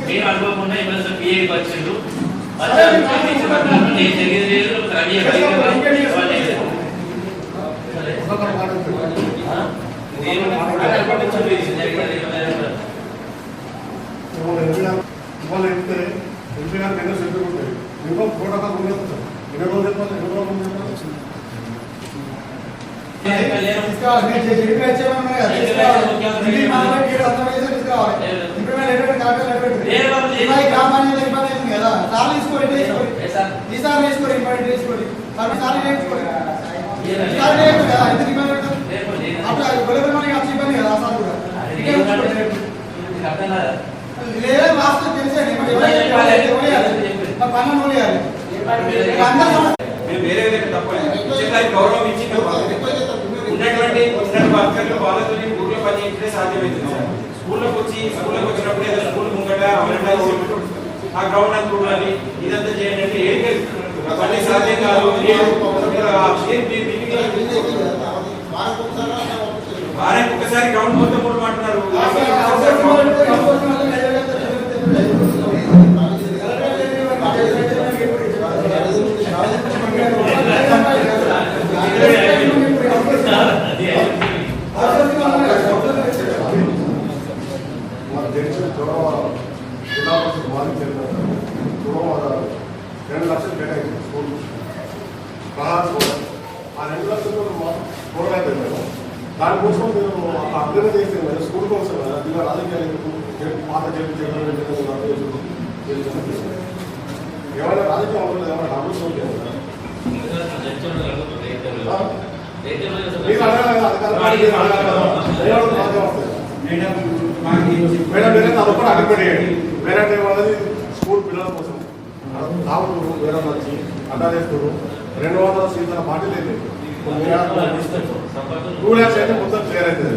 మేము అనుకోకుండా ఇబ్బంది పిఏకి వచ్చిండు జరిగింది లేదు వేరే గౌరవం ఇచ్చి ఉన్నటువంటి వర్కర్లు వాళ్ళతో ఊర్లో పని చేస్తే సాధ్యమవుతుంది సార్. స్కూల్లోకి వచ్చినప్పుడు ఏదో స్కూల్ ముంగట ఆ గ్రౌండ్ అంతా చూడాలి, ఇదంతా చేయండి అంటే ఏం పని సాధ్యం కాదు. వారానికి ఒకసారి గ్రౌండ్ మొత్తం కూడా అంటున్నారు. దానికోసం నేను అభ్యర్థన చేస్తాను కదా, స్కూల్ కోసం కదా, ఇలా రాజకీయాలు పాత ఏమైనా రాజకీయం అవ్వలేదు, ఏమైనా డబ్బులు మేడం అదొకటి అడ్డుపడేయండి. వేరే ఏమన్నది స్కూల్ పిల్లల కోసం తాగుతున్నారు, వేరే వచ్చి అడ్డా చేస్తారు. 200 సీట్ల పార్టీ లేదు, 2 lakhs అయితే మొత్తం క్లియర్ అవుతుంది.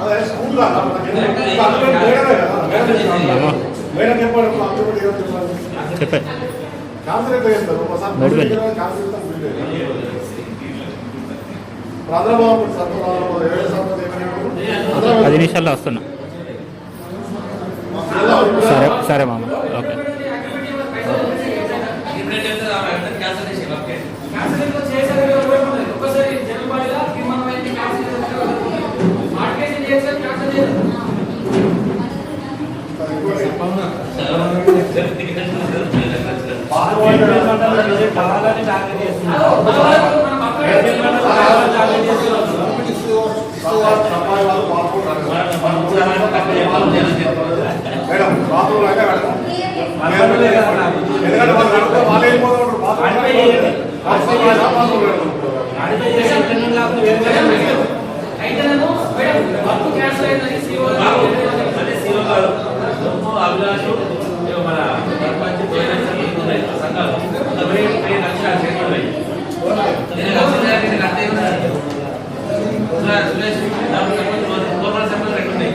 అదే స్కూల్ కదా మేడం చెప్పండి, క్యాన్సర్ అయితే చేస్తారు ఒకసారి ఆంధ్రబాబు సర్పంచ్ 10 నిమిషాల్లో వస్తున్నా. సరే మామ, ఓకే. కావాలని టార్గెట్ చేస్తున్నారు. అయితేనేమో మేడం వర్క్ క్యాన్సిల్ అయిందని సీఓ అంటే సీఓ గారు అభిలాష్ మన సర్పంచ్ సంఘాలు 10 లక్షలు చేస్తున్నాయి. సురేష్ గవర్నమెంట్ సర్పంచ్ రెండు ఉన్నాయి.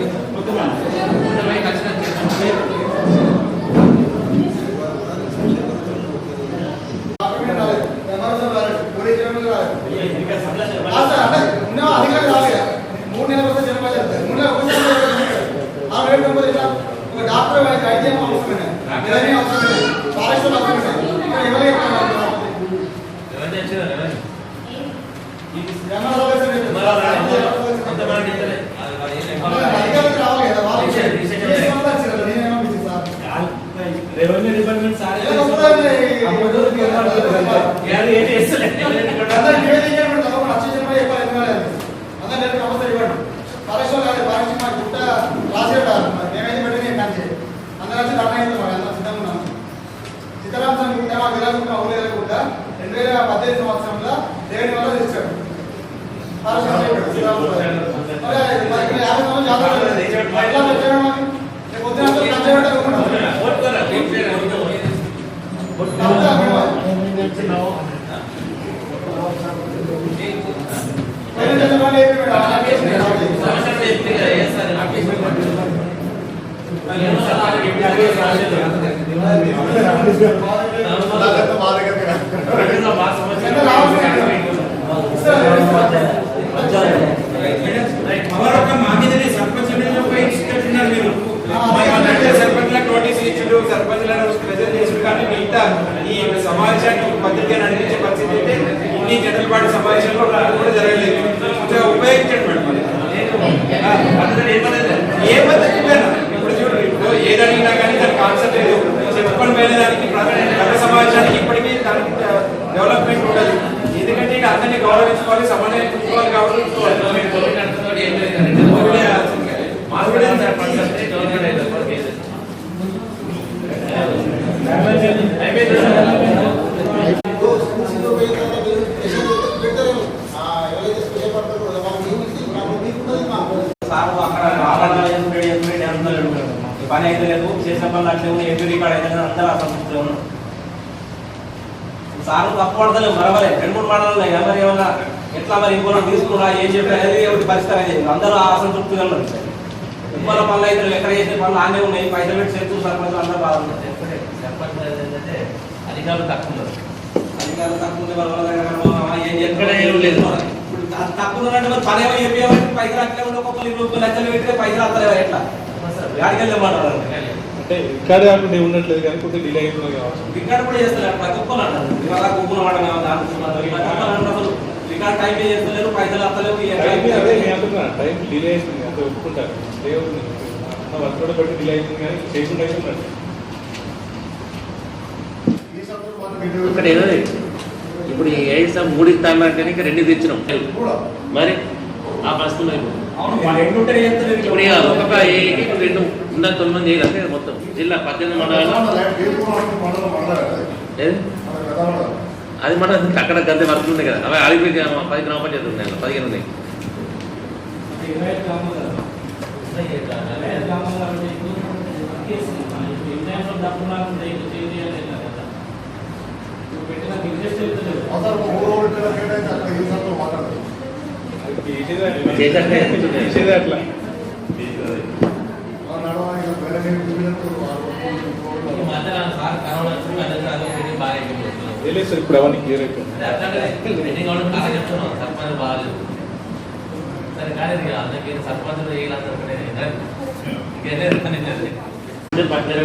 రెవెన్యూ డిపార్ట్మెంట్ సార్ సీతారాం 2018 సంవత్సరంలో దేవుని వల్ల తెచ్చాడు. సమావేశానికి పత్రిక నడిపించే పరిస్థితి అయితే ఈ జనరల్ బాడీ సమావేశంలో కూడా జరగలేదు. ఉపయోగించండి మేడం. ఏ పద్ధతి ఇప్పుడు చూడండి, ఇప్పుడు ఏది అడిగినా కానీ దానికి కాన్సెప్ట్ లేదు. చెప్పుకొని పోయిన దానికి ప్రజల సమావేశానికి ఇప్పటికీ దానికి డెవలప్మెంట్ ఉండదు. ఎందుకంటే ఇక అందరినీ గౌరవించుకోవాలి, సమన్వయం చూసుకోవాలి కాబట్టి పని అయితే లేదు, చేసిన పనులు అట్లే ఉన్నాయి. ఎంపీ రికార్డ్ అయితే అందరూ అసంతృప్తిలో ఉన్నాం. సార్ తప్పు పడతలేవు, మరవలే 2-3 మండలాలు ఎవరు ఏమన్నా ఎట్లా మరి ఇంకోటి తీసుకున్నా ఏం చెప్పారు ఒకటి పరిష్కారం అయ్యేది. అందరూ అసంతృప్తిగా ఉన్నారు. ఇంకోల పనులు అయితే ఎక్కడ చేసిన పనులు ఆనే ఉన్నాయి. పైసలు పెట్టి చెప్తూ సర్పంచ్ అందరూ బాగున్నారు. అధికారులు తక్కువ ఉన్నారు. అధికారులు తక్కువ ఉంది, ఏం చేస్తున్నారు తక్కువ ఉన్నట్టు మరి పని ఏమో చెప్పేవాళ్ళు పైసలు అట్లే ఉండే ఒక్కొక్కరు 20 లక్షలు పెడితే పైసలు అత్తలేవా ఎట్లా గాడికి వెళ్ళమంటారు. అంటే ఇక్కడ కాకుండా ఉండట్లేదు కానీ కొద్దిగా డిలే అవుతుంది కావచ్చు. రికార్డ్ కూడా చేస్తారు, ప్రతి ఒక్కరు అంటారు ఇవాళ కుక్కులు వాడడం అసలు రికార్డ్ టైం చేస్తలేరు, పైసలు అత్తలేవు. టైం డిలే అవుతుంది అంత ఒప్పుకుంటారు. డిలే అవుతుంది వర్క్ కూడా బట్టి డిలే అవుతుంది కానీ చేయకుండా అయితే ఉన్నట్టు. ఇక్కడ ఏదో ఇప్పుడు ఈ 3 ఇస్తామంటే ఇంకా 2 తెచ్చినాం మరి ఆ పరిస్థితుల్లో ఇప్పుడు ఒక్కొక్క ఏకి 2 ఉందా 9 మంది అంతే మొత్తం జిల్లా 18 మండలాలు. అది మన అక్కడ గంతే వర్కులు ఉన్నాయి కదా, అవి ఆడిపోయి 10 గ్రామ పంచాయతీలు ఉన్నాయి, 15 ఉన్నాయి. చేసేదే అట్లా తెలియదు సార్. ఇప్పుడు అవన్నీ క్లియర్ అయిపోయింది.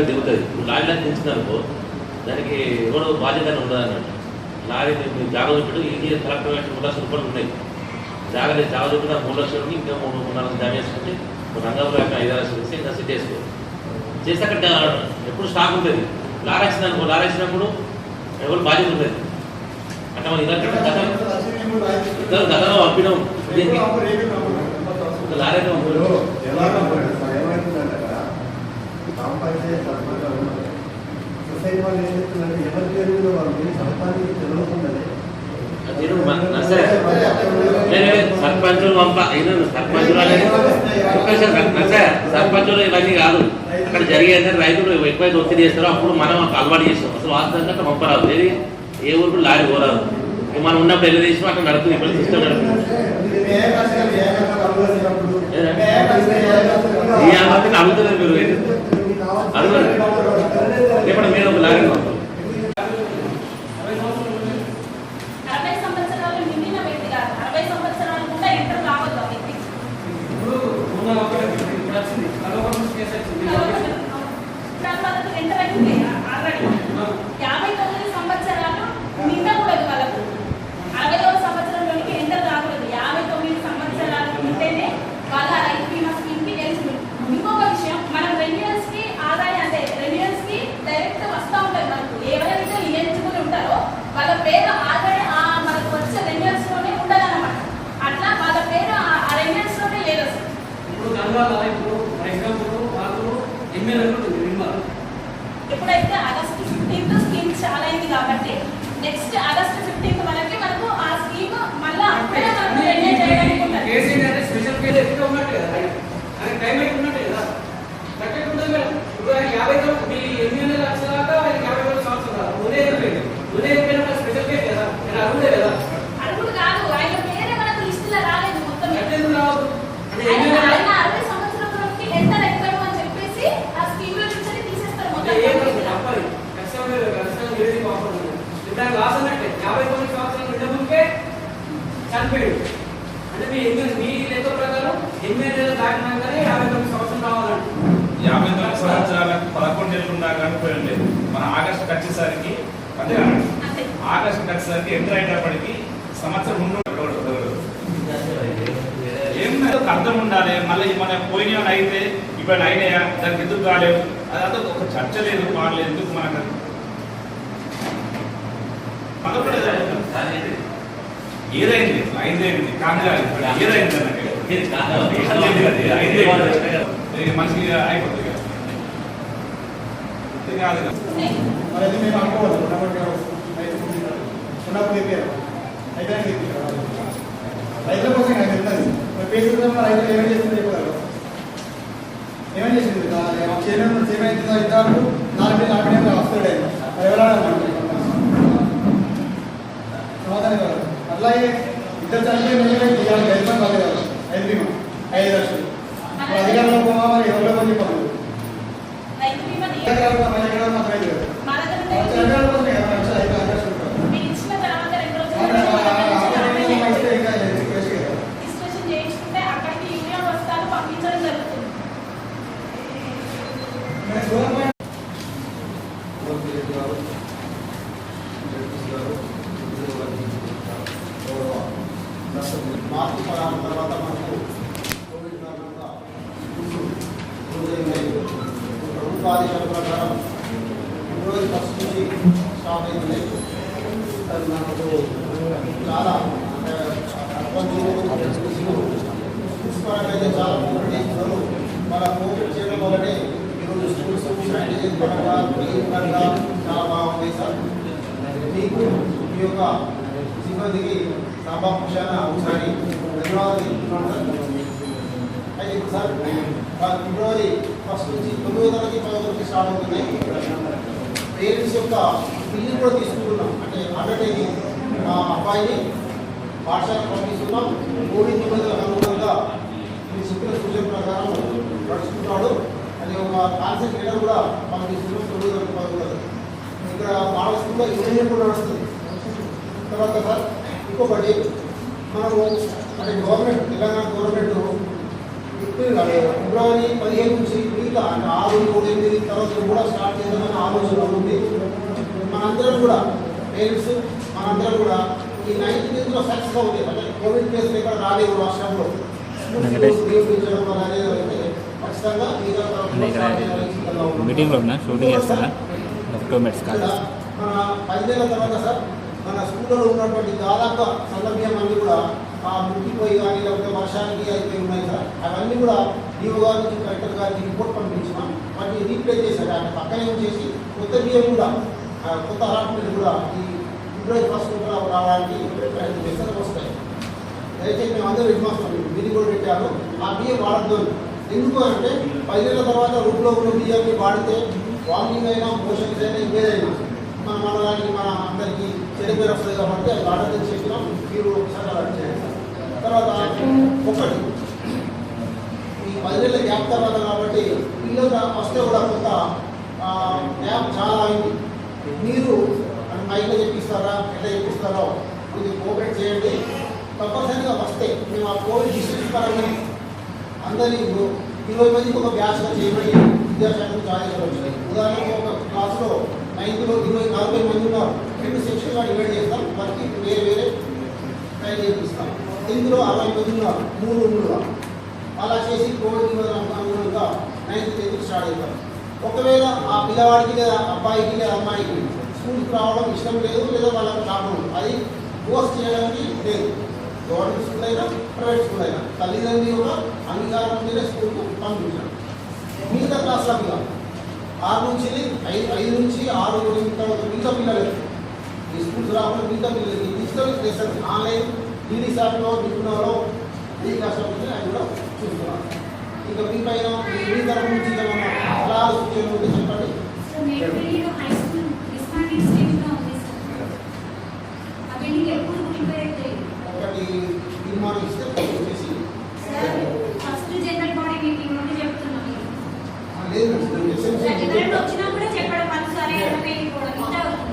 దిగుతుంది లారీలో దించుదనుకో దానికి ఎవడో బాధ్యత ఉండదు అన్నట్టు. లారీ జాగ్రత్త చూపెట్టు ఇది కలెక్టర్ 3 లక్షల రూపాయలు ఉన్నాయి. జాగ్రత్త చూపెట్టిన 3 లక్షలకి ఇంకా 3-4 జామ వేసుకుంటే రంగంలో 5 లక్షలు వేసి ఇంకా సిట్ వేసుకో చేస్తే అక్కడ ఎప్పుడు స్టాక్ ఉంటుంది. లారీ వచ్చిందనుకో, లారీ వచ్చినప్పుడు ఎవరు బాధ్యత ఉంటుంది. అంటే మనం ఇలా గతంలో పంపినాం లారీ సొసైటీ వాళ్ళు ఏం చెప్తున్నారు, ఎవరి పేరు మీద వాళ్ళు సంపాదించి తెలియకుండానే సర్పంచులు పంప సర్పంచులు ఇవన్నీ కాదు. అక్కడ జరిగేది రైతులు ఎక్కువైతే ఒత్తిడి చేస్తారో అప్పుడు మనం అలవాటు చేస్తాం. అసలు వాస్తవంగా పంపరాదు. ఏది ఏ ఊరికి లారీ పోరాదు. మనం ఉన్నప్పుడు ఎన్ని తీసినా అక్కడ నడుపుతుంది. ఇప్పుడు సిస్టమ్ నడుపుతుంది. అడుగుతున్నారు మీరు అడుగుతారు ఇప్పుడు మీరు ఒక లారీ పంపారు. 60 సంవత్సరాలు నిండిన వ్యక్తి కాదు, 60 సంవత్సరాలు కూడా ఎంటర్ కావద్దు ఆ వ్యక్తి. వాళ్ళకి ఎంటర్ అయింది ఆల్రెడీ. 59 సంవత్సరాలు నిండకూడదు వాళ్ళకు. 60వ సంవత్సరంలోనికి ఎంటర్ కాకూడదు. 59 సంవత్సరాలు ఉంటేనే వాళ్ళ రైతు బీమా స్కీమ్ కి ఎలిజిబుల్. ఇంకొక విషయం, మనం రెన్యూయల్స్ కి ఆదాయం అంటే రెన్యూయల్స్ కి డైరెక్ట్ వస్తూ ఉంటుంది. మనకు ఎవరైతే ఎలిజిబుల్ ఉంటారో వాళ్ళ పేరు ఆల్రెడీ మనకు వచ్చే రెన్యూయల్స్ లోనే ఉండాలన్నమాట. అట్లా వాళ్ళ పేరు ఆ రెన్యూయల్స్ లోనే లేదు అసలు. ఎప్పుడైతే ఆగస్టు 15 స్కీమ్ చాలా అయింది కాబట్టి నెక్స్ట్ ఆగస్టు 15 వరకు మనకు ఆ స్కీమ్ మళ్ళీ అప్పుడే మనకు రెన్యూ చేయడానికి ఉంటుంది. స్పెషల్ కేసు ఎక్కువ ఉన్నట్టు కదా, ఆయన టైం అయితే ఉన్నట్టు కదా, కరెక్ట్ ఉంటుంది మేడం. ఇప్పుడు ఆయన 8 లక్షల దాకా ఆయన 50 సంవత్సరాలు ఉదయం స్పెషల్ కేసు కదా, నేను అడుగులే కదా. అడుగుడు కాదు, ఆయన పేరే మనకు లిస్టులో రాలేదు మొత్తం. ఎందుకు రావద్దు? ఆయన 60 సంవత్సరంలోకి ఎంటర్ అవుతాడు అని చెప్పేసి ఆ స్కీమ్ లో నుంచి తీసేస్తారు మొత్తం. తప్పది, ఖచ్చితంగా లాస్ అన్నట్టే. 59 సంవత్సరాలు ఉండముందుకే చనిపోయాడు అంటే మీ లెక్క ప్రకారం 8 నెలలు దాటినాకనే 59 సంవత్సరాలు రావాలంటే 59 సంవత్సరాలకు 11 నెలలు ఉన్నా కానీ పోయింది. మన ఆగస్టు వచ్చేసరికి అదే ఆగస్టు వచ్చేసరికి ఎంటర్ అయ్యేటప్పటికి సంవత్సరం ముందు ఏం అర్థం ఉండాలి. మళ్ళీ మన పోయిన అయితే ఇప్పుడు అయినాయా, దానికి ఎందుకు కాలేదు, అదంతా ఒక చర్చ లేదు, వాళ్ళు ఎందుకు మనకు ఏదైంది ఐదైంది కాదు ఏదైంది మనిషికి అయిపోతుంది కాదు. మరి అది మేము అనుకోవాలి. ఉన్నప్పుడు చెప్పారు అయితే రైతుల కోసం నాకు తెలియదు. మరి పేరు రైతులు ఏమేమి చేస్తుంది చెప్పారు, ఏమేమి చేసింది ఏమైతుందో ఇద్దరు 4 వస్తాడు మరి ఎవరైనా సమాధానం కాదు. అట్లాగే ఇద్దరు చనిపోయి గెలిపని కాదు కదా 5 బీమా 5 లక్షలు అధికారంలో పోవా మరి ఎవరిలో పని చెప్పాలి. రైతు బీమా మాకు రైతు కదా మన దగ్గర మీరు ఇచ్చిన తర్వాత 2 రోజులు డిస్కషన్ చేయించుకుంటే అక్కడికి యూనియన్ వస్తారు పంపించడం జరుగుతుంది. మార్చి 16 తర్వాత మనకు కోవిడ్ కారణంగా ప్రభుత్వ ఆదేశాల ప్రకారం ఫిబ్రవరి 1 నుంచి స్టార్ట్ అయింది. అది మనకు చాలా అంటే అయితే చాలా కోవిడ్ చేస్తున్నారు. మన కోవిడ్ చేయడం వల్లనే ఈరోజు స్కూల్స్ శానిటైజేషన్ పరంగా పరంగా చాలా బాగుంది సార్. మీకు మీ యొక్క సిబ్బందికి సభాపక్షాన ఒకసారి ధన్యవాదాలు తెలుపుతున్నాను సార్. అయితే సార్ ఫిబ్రవరి 1 నుంచి 9వ తరగతి 10వ తరగతి స్టార్ట్ అవుతున్నాయి. పేరెంట్స్ యొక్క బిల్లు కూడా తీసుకుంటున్నాం. అంటే అండర్టేకింగ్ మా అబ్బాయిని పాఠశాలకు పంపిస్తున్నాం. కోవిడ్ నిబంధనలకు అనుగుణంగా మీరు చెప్పిన సూచన ప్రకారం నడుచుకుంటాడు. అది ఒక కాన్సెప్ట్ లెటర్ కూడా పంపిస్తున్నాం. 9వ తరగతి 10వ తరగతి ఇక్కడ మోడల్ స్కూల్లో యూనియన్ కూడా నడుస్తుంది. తర్వాత సార్ ఇంకొకటి మనము అంటే గవర్నమెంట్ తెలంగాణ గవర్నమెంట్ ఫిబ్రవరి 15 నుంచి మిగతా అంటే 6, 7, 8 తరగతులు కూడా స్టార్ట్ చేద్దామని ఆలోచన ఉంది. మనందరం కూడా పేరెంట్స్ మనందరం కూడా ఈ 9th కేసులో సక్సెస్ అవుతాయి. అంటే కోవిడ్ కేసులు ఎక్కడ రాలేదు రాష్ట్రంలో. ఖచ్చితంగా మీటింగ్లో ఉన్నా షూటింగ్ చేస్తున్నా 2 minutes కాదు. మన 10 నెలల తర్వాత సార్ మన స్కూల్లో ఉన్నటువంటి దాదాపు సౌలభ్యం అన్నీ కూడా ముట్టిపోయి కానీ లేకపోతే వర్షానికి అయితే ఉన్నాయి సార్. అవన్నీ కూడా డిఓ గారి నుంచి కలెక్టర్ గారికి రిపోర్ట్ పంపించినాం. వాటిని రీప్లేస్ చేశారు. ఆయన పక్కనే చేసి కొత్త బియ్యం కూడా కొత్త అలాట్మెంట్ కూడా ఈ ఫిబ్రవరి 1 కూడా రావడానికి ప్రయత్నం చేస్తారు, వస్తాయి. దయచేసి మేము అందరూ విశ్వాసం మీరు కూడా పెట్టారు. ఆ బియ్యం వాడద్దు. ఎందుకు అంటే 10 ఏళ్ళ తర్వాత రూట్లో ఉన్న బియ్యాన్ని వాడితే వామిటింగ్ అయినా మోషన్స్ అయినా ఇంకేదైనా మన మనదానికి మన అందరికీ చెడు పేరు వస్తుంది కాబట్టి అది వాడద్దని చెప్పినాం. మీరు ఒకసారి అలా చేయండి. తర్వాత ఒకటి ఈ 10 ఏళ్ళ గ్యాప్ తర్వాత కాబట్టి పిల్లలు వస్తే కూడా కొంత గ్యాప్ చాలా అయింది. మీరు మైక్లో చెప్పిస్తారా ఎట్లా చెప్పిస్తారో ఇది కోఆపరేట్ చేయండి. తప్పనిసరిగా వస్తే మేము ఆ కోవిడ్ డిస్టెన్స్ పరంగా అందరినీ 20 మందికి ఒక బ్యాచ్గా చేయమని విద్యాశాఖకు ఆదేశాలు వచ్చినాయి. ఉదాహరణకు ఒక క్లాస్లో 9th లో 40 మంది ఉన్నారు. 2 సెక్షన్గా డివైడ్ చేస్తాం. వారికి వేరే వేరే ట్రైన్ చేపిస్తాం. 10th లో 60 మంది ఉన్నారు, 3 రూములుగా. అలా చేసి కోవిడ్ అనుగుణంగా 9th 10th స్టార్ట్ అవుతాం. ఒకవేళ ఆ పిల్లవాడికి లేదా అబ్బాయికి లేదా అమ్మాయికి స్కూల్కి రావడం ఇష్టం లేదు లేదా వాళ్ళకి రావడం అది ఫోర్స్ చేయడానికి లేదు. గవర్నమెంట్ స్కూల్ అయినా ప్రైవేట్ స్కూల్ అయినా తల్లిదండ్రులు యొక్క అంగీకారం మీదే స్కూల్కు పంపించాం. మిగతా క్లాసులకు 6 నుంచి 6 మిగతా పిల్లలు ఈ స్కూల్స్ రాకుండా మిగతా పిల్లలకి డిజిటల్ లెసన్స్ ఆన్లైన్ డీడీ శాప్లో నిపుణలో ఈ క్లాస్లో అది కూడా చూస్తున్నాం. ఇంకా మీ పైన మీ తరఫు నుంచి ఏమన్నా సలహాలు సూచనలు ఉంటే చెప్పండి. ఒకటి తీర్మానం ఇస్తే వచ్చేసి లేదు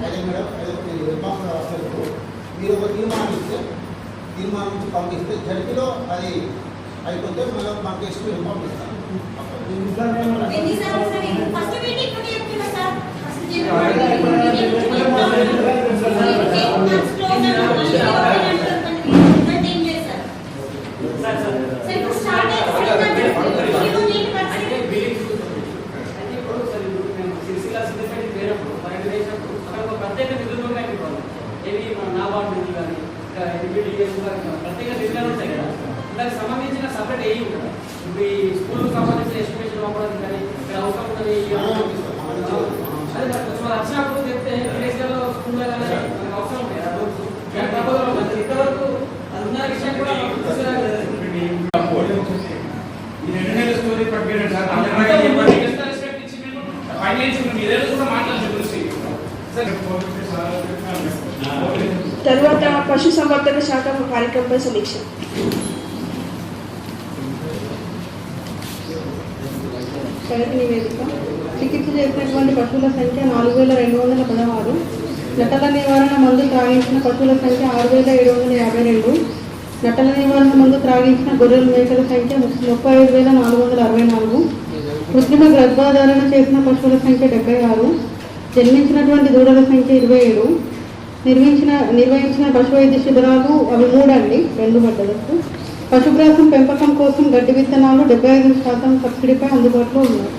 అదే మేడం మీరు ఒక తీర్మానం ఇస్తే తీర్మానం నుంచి పంపిస్తే జడ్పిలో అది అయిపోతే మనం మాకు ఎక్స్పీరియన్స్ పంపిస్తాం. ప్రత్యేక నిధులు ఉన్నాయి ఏవి మన నాబార్డు నిధులు కానీ ప్రత్యేక నిధులు ఉంటాయి కదా, దానికి సంబంధించిన సపరేట్ ఏవి ఉంటుంది. ఇప్పుడు ఈ స్కూల్కి సంబంధించిన ఎస్టిమేషన్ అవ్వడానికి కానీ ఇక్కడ అవసరం ఉంటుంది. అదే కొంచెం వచ్చినప్పుడు చెప్తే విలేజ్లో స్కూల్లో కానీ మనకు అవసరం ఉంటాయి. ఇంతవరకు అది ఉన్న విషయం కూడా ఈ 2 నెలల స్టోరీ పట్టుకెళ్ళండి సార్. తరువాత పశు సంవర్ధక శాఖ కార్యక్రమంపై సమీక్ష. ప్రగతి నివేదిక. చికిత్స చేసినటువంటి పశువుల సంఖ్య 4216. నటల నివారణ మందు త్రాగించిన పశువుల సంఖ్య 6752. నటల నివారణ మందు త్రాగించిన గొర్రెల మేకల సంఖ్య 35464. కృత్రిమ గర్భధారణ చేసిన పశువుల సంఖ్య 76. జన్మించినటువంటి దూడల సంఖ్య 27. నిర్వహించిన పశు వైద్య శిబిరాలు అవి 3 అండి, 2 బట్టలకు. పశుగ్రాసం పెంపకం కోసం గడ్డి విత్తనాలు 75% సబ్సిడీపై అందుబాటులో ఉన్నాయి.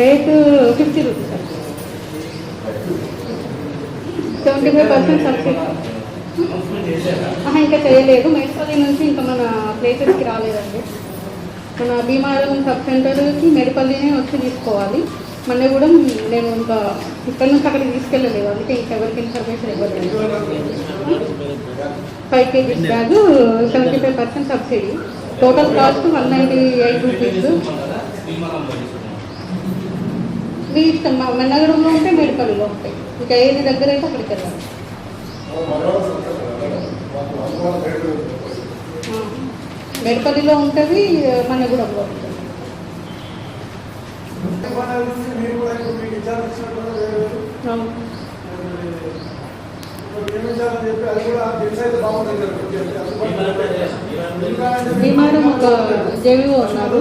Rate 50 rupees, 75% subsidy. ఇంకా చేయలేదు. మేడ్పల్లి నుంచి ఇంకా మన ప్లేసెస్కి రాలేదండి. మన భీమారం సబ్ సెంటర్కి మేడిపల్లినే వచ్చి తీసుకోవాలి. మొన్న కూడా నేను ఇంకా ఇక్కడ నుంచి అక్కడికి తీసుకెళ్ళలేదు, అందుకే ఇంకెవరికి ఇన్ఫర్మేషన్ ఇవ్వలేదు. 5 kg bag 75% subsidy. Total cost 198 rupees. మీ ఇష్టం, మెన్నగూడలో ఉంటే మేడిపల్లిలో ఉంటాయి, ఇంకా ఏది దగ్గర అయితే అక్కడికి వెళ్ళాలి. మేడిపల్లిలో ఉంటుంది, మన్నగూడలో ఉంటుంది. భీమారం ఒక జేవీఓ ఉన్నారు.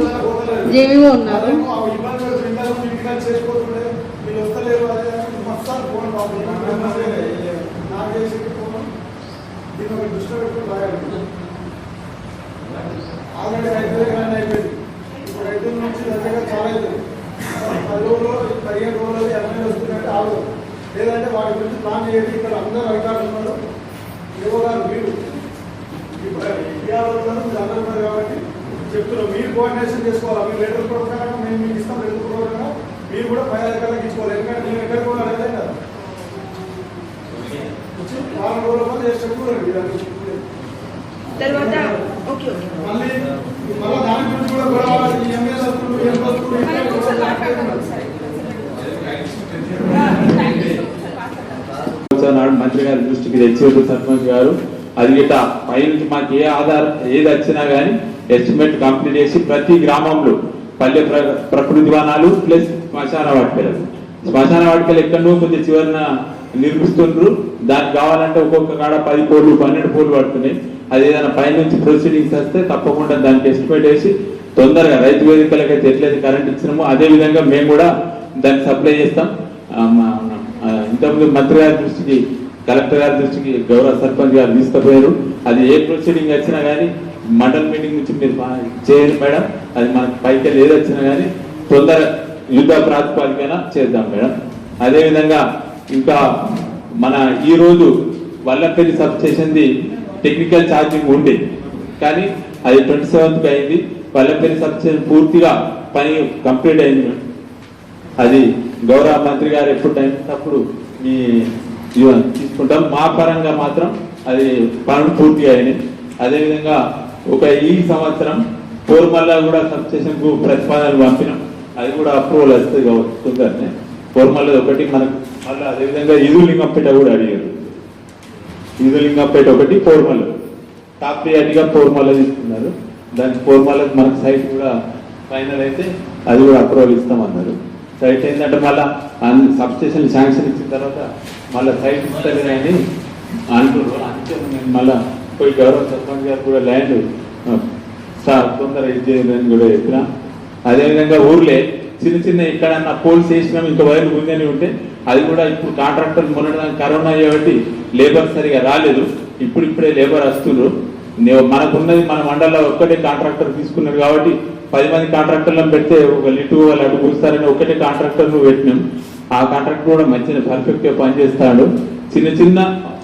ఆల్రెడీ 5 వేలు అయిపోయింది. ఇప్పుడు 5 నుంచి దగ్గరగా చాలా అవుతుంది. 10 రోజులు 15 రోజులు 80 వస్తుందంటే ఆగు, లేదంటే వాటి గురించి ప్లాన్ చేయండి. ఇక్కడ అందరూ అధికారులు ఉన్నారు, ఏవో గారు మీరు ఇప్పుడు మీరు అందరూ ఉన్నారు కాబట్టి చెప్తున్నాం. మీరు కోఆర్డినేషన్ చేసుకోవాలి. మీరు లెటర్ ప్రకారం మేము మీకు ఇస్తాం. లెటర్ ప్రకారం మీరు కూడా పై అధికారులకు ఇచ్చుకోవాలి. ఎందుకంటే మేము ఎక్కడ కూడా అదే కదా వారం రోజుల మంది తర్వాత ఓకే మళ్ళీ దాని గురించి కూడా గొడవ ఈ ఎమ్మెల్యే వస్తువులు ఏం వస్తువులు నాడు మంత్రి గారి దృష్టికి తెచ్చారు సర్పంచ్ గారు. అది గిట్ట పై నుంచి మాకు ఏది వచ్చినా కానీ ఎస్టిమేట్ కంప్లీట్ చేసి ప్రతి గ్రామంలో పల్లె ప్రకృతి వనాలు ప్లస్ శ్మశాన వాటికలు ఎక్కడో కొద్దిగా చివరిన నిర్మిస్తుండ్రు. దానికి కావాలంటే ఒక్కొక్క కాడ 10 కోట్లు 12 కోట్లు పడుతున్నాయి. అది ఏదైనా పైనుంచి ప్రొసీడింగ్స్ వస్తే తప్పకుండా దానికి ఎస్టిమేట్ వేసి తొందరగా రైతు వేదికలకు అయితే ఎట్లయితే కరెంట్ ఇచ్చినామో అదే విధంగా మేము కూడా దాన్ని సప్లై చేస్తాం. ఇంతకుముందు మంత్రి గారి దృష్టికి కలెక్టర్ గారి దృష్టికి గౌరవ సర్పంచ్ గారు తీసుకుపోయారు. అది ఏ ప్రొసీడింగ్ వచ్చినా కానీ మండల్ మీటింగ్ నుంచి మీరు చేయండి మేడం. అది మనకి పైకి ఏది వచ్చినా కానీ తొందర యుద్ధ ప్రాతిపదికన చేద్దాం మేడం. అదేవిధంగా ఇంకా మన ఈ రోజు వల్లంపల్లి సబ్ స్టేషన్ది టెక్నికల్ ఛార్జింగ్ ఉండే కానీ అది 27th అయింది. వల్లంపల్లి సబ్ స్టేషన్ పూర్తిగా పని కంప్లీట్ అయింది మేడం. అది గౌరవ మంత్రి గారు ఎప్పుడు టైం అప్పుడు మీ తీసుకుంటాం. మా పరంగా మాత్రం అది పనులు పూర్తిగా అయినాయి. అదేవిధంగా ఈ సంవత్సరం పోర్మల్లా కూడా సబ్ స్టేషన్ కు ప్రతిపాదనలు పంపినాం. అది కూడా అప్రూవల్ వస్తుంది కావచ్చు. పోర్మల్ల ఒకటి మనకు మళ్ళీ అదేవిధంగా ఈదులింగంపేట కూడా అడిగారు. ఈదులింగంపేట ఒకటి పోర్మల్ల టాప్ ప్రియారిటీగా పోర్మల్ల తీసుకున్నారు. దానికి పోర్మల్లకు మనకు సైట్ కూడా ఫైనల్ అయితే అది కూడా అప్రూవల్ ఇస్తామన్నారు. సైట్ ఏంటంటే మళ్ళీ సబ్ స్టేషన్ శాంక్షన్ ఇచ్చిన తర్వాత మళ్ళీ సైట్ ఇస్తారు అని అంటున్నారు. అందుకే మళ్ళీ పోయి గౌరవ సర్పంచ్ గారు కూడా ల్యాండ్ తొందర ఇచ్చేదని కూడా చెప్పిన. అదేవిధంగా ఊర్లే చిన్న ఎక్కడన్నా పోల్స్ వేసినాం ఇంకా వైర్లు ఉందని ఉంటే అది కూడా ఇప్పుడు కాంట్రాక్టర్ మొన్న కరోనా కాబట్టి లేబర్ సరిగా రాలేదు. ఇప్పుడిప్పుడే లేబర్ వస్తున్నారు. మనకున్నది మన మండలంలో ఒక్కటే కాంట్రాక్టర్ తీసుకున్నారు కాబట్టి 10 మంది కాంట్రాక్టర్లను పెడితే ఒక లిటు వాళ్ళు అటు కూస్తారని ఒకటే కాంట్రాక్టర్ పెట్టినాం. ఆ కాంట్రాక్టర్ కూడా మంచిగా పర్ఫెక్ట్ గా పనిచేస్తాడు. చిన్న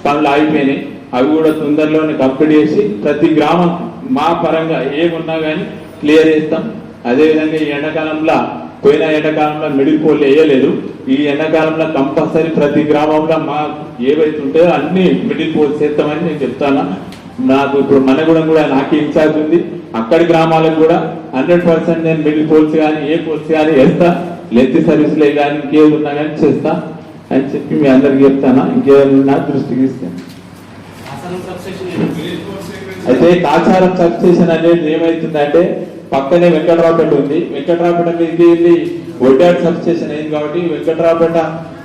పనులు ఆగిపోయినాయి. అవి కూడా తొందరలోనే కంప్లీట్ చేసి ప్రతి గ్రామం మా పరంగా ఏమున్నా కానీ క్లియర్ చేస్తాం. అదేవిధంగా ఈ ఎండాకాలంలో పోయిన ఎండాకాలంలో మిడిల్ పోల్ వేయలేదు. ఈ ఎండాకాలంలో కంపల్సరీ ప్రతి గ్రామంలో మా ఏవైతే ఉంటాయో అన్ని మిడిల్ పోల్స్ చేస్తామని నేను చెప్తాను. నాకు ఇప్పుడు మనగూడెం కూడా నాకు ఇన్ఛార్జ్ ఉంది. అక్కడి గ్రామాలకు కూడా 100% నేను మిడిల్ పోల్స్ కానీ ఏ పోల్స్ కానీ వేస్తా. లెంత్ సర్వీస్లే కానీ ఇంకేది ఉన్నా కానీ చేస్తా అని చెప్పి మీ అందరికి చెప్తాను. ఇంకేదైనా దృష్టికి ఇస్తాను. అయితే కాచారం సబ్ స్టేషన్ అనేది ఏమైతుందంటే పక్కనే వెంకట్రావుపేట ఉంది. వెంకట్రావుపేట మీదకి వెళ్ళి ఒడ్డాడు సబ్ స్టేషన్ అయింది కాబట్టి వెంకట్రావుపేట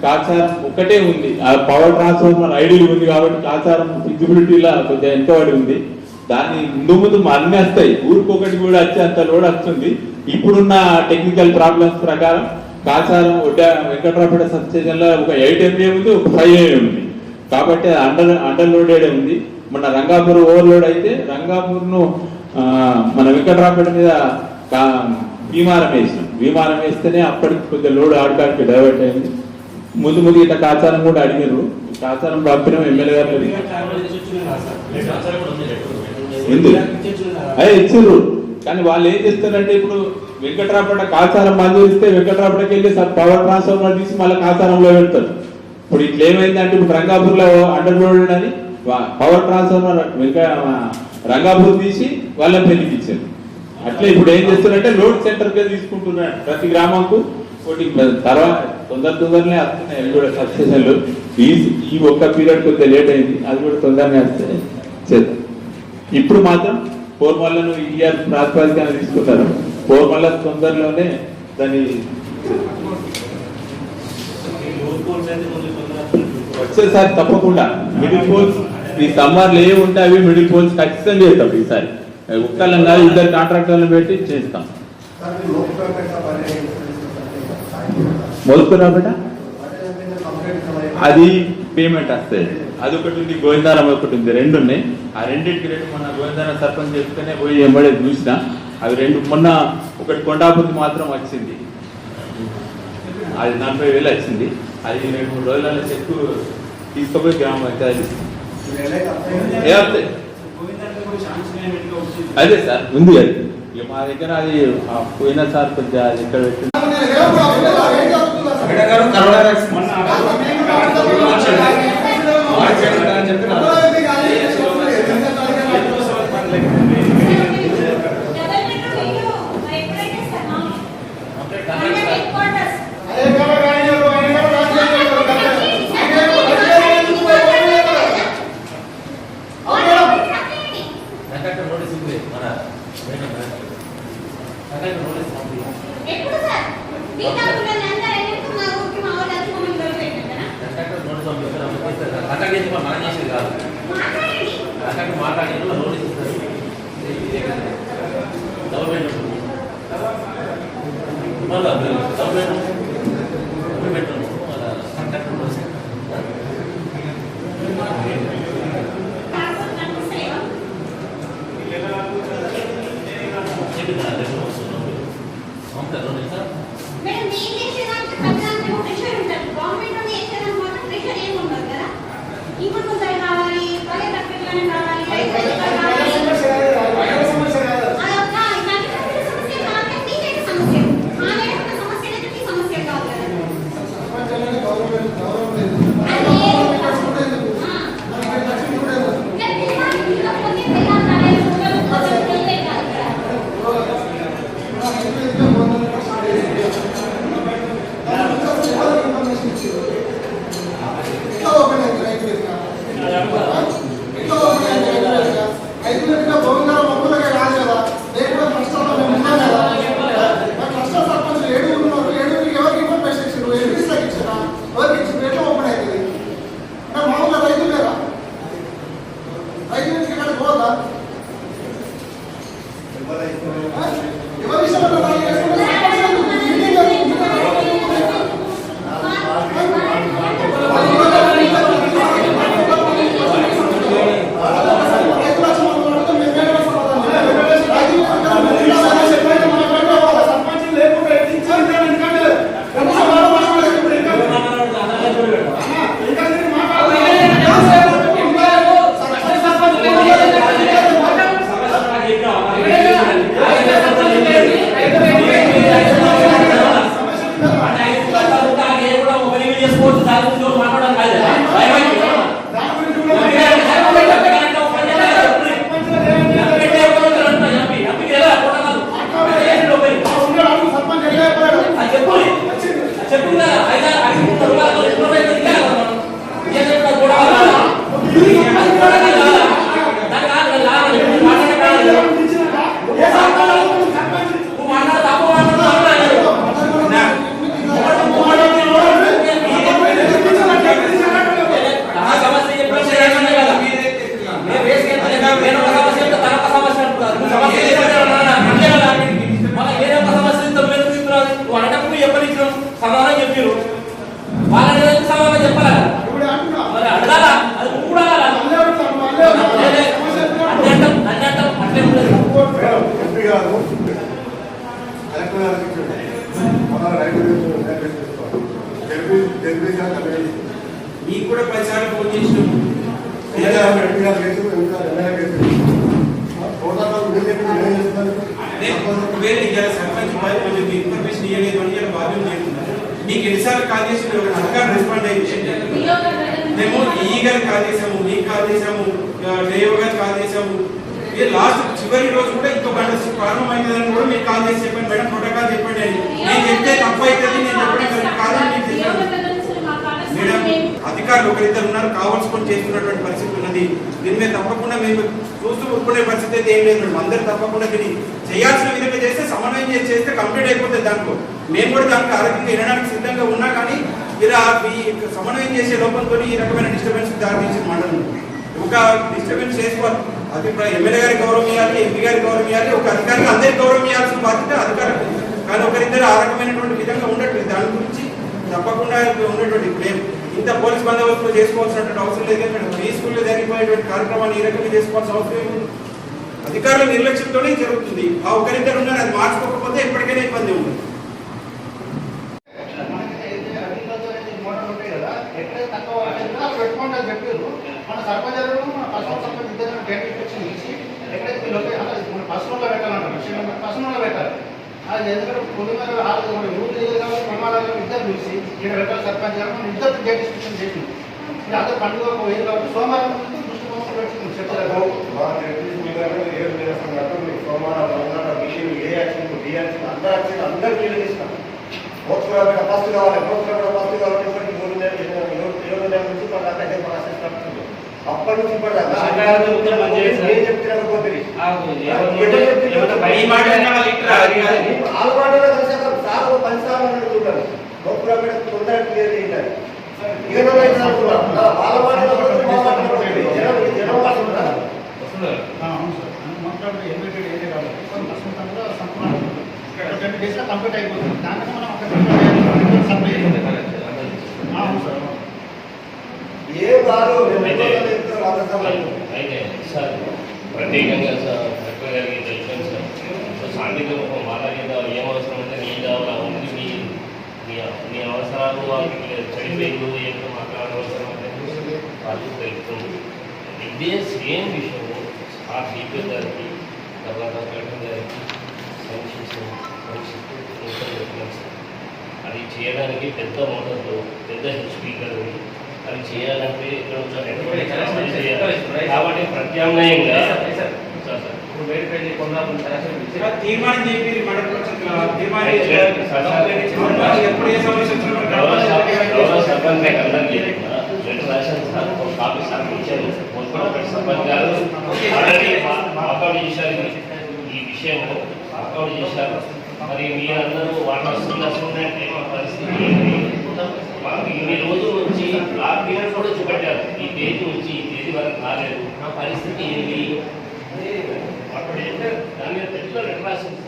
కాచారం ఒక్కటే ఉంది. ఆ పవర్ ట్రాన్స్ఫార్మర్ ఐడియల్ ఉంది కాబట్టి కాచారం ఫిజిబిలిటీలో కొంచెం వెంటబడి ఉంది. దాన్ని ముందు అన్ని వస్తాయి. ఊరికొకటి కూడా వచ్చి అంత లోడ్ వస్తుంది. ఇప్పుడున్న టెక్నికల్ ప్రాబ్లమ్స్ ప్రకారం కాచారం వెంకట్రావుపేట సబ్ స్టేషన్ లో ఒక 8 MVA ఉంది, ఒక 5 MVA ఉంది. కాబట్టి అండర్ లోడెడ్ ఉంది. మన రంగాపూర్ ఓవర్లోడ్ అయితే రంగాపూర్ ను మన వెంకట్రావుపేట మీద భీమారం వేస్తేనే అప్పటికి కొద్దిగా లోడ్ ఆడకాడికి డైవర్ట్ అయింది. ముందు ఇట్లా కాచారం కూడా అడిగారు. కాచారం పంపిన ఎమ్మెల్యే గారు అదే ఇచ్చిండ్రు. కానీ వాళ్ళు ఏం చేస్తారంటే ఇప్పుడు వెంకట్రావుపేట కాచారం మంజూరు ఇస్తే వెంకట్రావుపేటకి వెళ్ళి పవర్ ట్రాన్స్ఫార్మర్ తీసి మళ్ళీ కాచారంలో పెడతారు. ఇప్పుడు ఇట్లా ఏమైందంటే ఇప్పుడు రంగాపూర్లో అండర్ లోడ్ అని పవర్ ట్రాన్స్ఫార్మర్ రంగాపూర్ తీసి వాళ్ళ పెళ్లికి ఇచ్చారు. అట్లా ఇప్పుడు ఏం చేస్తారంటే లోడ్ సెంటర్ గా తీసుకుంటున్నారు ప్రతి గ్రామంకు. ఒకటి తర్వాత తొందరనే వస్తున్నాయి. అవి కూడా సబ్ స్టేషన్లు ఈ ఒక్క పీరియడ్ కొద్దిగా లేట్ అయింది. అది కూడా తొందరనే వస్తే చేద్దాం. ఇప్పుడు మాత్రం పోర్మల్లను ఇయర్ ప్రాతిపదికన తీసుకున్నారు. పోర్మల్ల తొందరలోనే దాన్ని వచ్చేసారి తప్పకుండా మిడిల్ పోల్స్ ఈ సమ్మర్లు ఏ ఉంటే అవి మిడిల్ పోల్స్ ఖచ్చితంగా చేస్తాం. ఈసారి ఒక్కళ్ళం కాదు 2 కాంట్రాక్టర్లను పెట్టి చేస్తాం. మొదలుకున్నాబేట అది పేమెంట్ వస్తుంది. అది ఒకటి ఉంది, గోవిందారం ఒకటి ఉంది. 2 ఉన్నాయి. ఆ రెండింటికి రేటు మొన్న గోవిందారం సర్పంచ్ చెప్తేనే పోయి ఎంబడే చూసిన. అవి 2 మొన్న ఒకటి కొండాపుకి మాత్రం వచ్చింది. అది 40,000 వచ్చింది. అది 2-3 రోజులలో చెక్కు తీసుకుపోయి గ్రామ పంచాయతీ అదే సార్ ఉంది. అది ఇక మా దగ్గర అది పోయినసారి కొద్దిగా అది ఇక్కడ పెట్టి మీకు కూడా 10 సార్లు ఫోన్ చేసినాం. సర్పంచ్ కొంచెం ఇన్ఫర్మేషన్ ఇవ్వలేదు అని బాధ్యత చేస్తున్నారు. మీకు ఎన్నిసార్లు కాల్ చేసి అధికారులు రెస్పాండ్ అయ్యి మేము ఈ గారికి కాల్ చేసాము, మీకు కాల్ చేసాము, డేవ్ గారికి కాల్ చేసాము. లాస్ట్ చివరి రోజు కూడా ఇంకో గంట ప్రారంభం అవుతుందని కూడా మీకు కాల్ చేసి చెప్పండి మేడం, ప్రోటోకాల్ చెప్పండి అని. నేను చెప్తే తప్పు అవుతుంది, నేను చెప్పడం కాదని మీకు చెప్పాను మేడం. అధికారులు ఒకరిద్దరు ఉన్నారు, కావాల్సుకొని చేస్తున్నటువంటి పరిస్థితి ఉన్నది. దీని మీద తప్పకుండా మేము చూస్తూ ఊరుకునే పరిస్థితి అయితే ఏం లేదు మేడం. అందరూ తప్పకుండా దీన్ని చేయాల్సిన విధంగా చేస్తే సమన్వయం చేస్తే కంప్లీట్ అయిపోతుంది. దాంట్లో మేము కూడా దానికి ఆరోగ్యంగా వినడానికి సిద్ధంగా ఉన్నా కానీ ఇలా సమన్వయం చేసే లోపంతో ఈ రకమైన డిస్టర్బెన్స్ దారితీసిన మండలం ఒక డిస్టర్బెన్స్ చేసుకోవాలి. అభిప్రాయం ఎమ్మెల్యే గారి గౌరవం ఇవ్వాలి, ఎంపీ గారి గౌరవం ఇవ్వాలి, ఒక అధికారికి అందరికి గౌరవం ఇవ్వాల్సిన బాధ్యత అధికారులకు. కానీ ఒకరిద్దరు ఆ రకమైనటువంటి విధంగా ఉండట్లేదు. దాని గురించి తప్పకుండా ఉన్నటువంటి ఇప్పుడు ఇంత పోలీస్ బందోబస్తు చేసుకోవాల్సినటువంటి అవసరం లేదు. పీస్ఫుల్గా జరిగిపోయేటువంటి కార్యక్రమాన్ని ఈ రకంగా చేసుకోవాల్సిన అవసరం ఏముంది? అధికారుల నిర్లక్ష్యంతోనే జరుగుతుంది. ఆ ఒకరిద్దరు ఉన్నారు, అది మార్చుకోకపోతే ఎప్పటికైనా ఇబ్బంది ఉంది. మన సర్పంచ్ మన పశువుల సర్పంచ్ ఇద్దరు డేట్ ఇన్స్పెక్షన్ ఇచ్చి ఎక్కడైతే పర్సనల్గా పెట్టాలంటారు, పర్సనల్గా పెట్టాలి. అది ఎందుకంటే పొద్దున్న రూల్ లేదు కాబట్టి ప్రమాదాలు ఇద్దరు చూసి ఇక్కడ పెట్టాలి సర్పంచ్ గారు మనం ఇద్దరు డేట్ డిస్కషన్ చేసినాం. ఇది అందరూ పండుగ పోయేది కాబట్టి సోమవారం దృష్టి కోసం పెట్టుకున్నాం చెప్పలేదు. ఫస్ట్ కావాలి ఫస్ట్ కావాలి ఇప్పటికి 3 నెలలు 7 నెలల నుంచి అప్పటి నుంచి తొందరగా క్లియర్ చేయాలి. కంప్లీట్ అయిపోతుంది. దాంట్లో మనం సప్లై ఏ బాధ అయితే సార్ ప్రత్యేకంగా సార్ కలెక్టర్ గారికి తెలిపాను సార్. సో సాంఘిక వాళ్ళ ఏం అవసరం అంటే నీ కావాలి ఉంది మీ అవసరాలు వాళ్ళకి చనిపోయింది ఏదో మాట్లాడవసరం అంటే వాళ్ళు తెలుపుతుంది. ఇదే సేమ్ విషయం ఆ డిపి గారికి తర్వాత కలెక్టర్ గారికి అది చేయడానికి పెద్ద మోటార్లు పెద్ద స్పీకర్ అది చేయాలంటే కాబట్టి ప్రత్యామ్నాయంగా తీర్మానం చెప్పి కాపీ సాధించారు సర్పంచ్ గారు అకౌంట్ చేశారు. ఈ విషయం అకౌంట్ చేశారు. మరి మీరందరూ వస్తున్నట్టే పరిస్థితి ఏంటి? మాకు ఇన్ని రోజుల నుంచి బ్లాక్ పీరియడ్ కూడా చూపెట్టారు. ఈ తేదీ నుంచి ఈ తేదీ వరకు రాలేదు. నా పరిస్థితి ఏంటి అప్పుడు ఏంటంటే దాని మీద పెద్ద రిట్రాక్షన్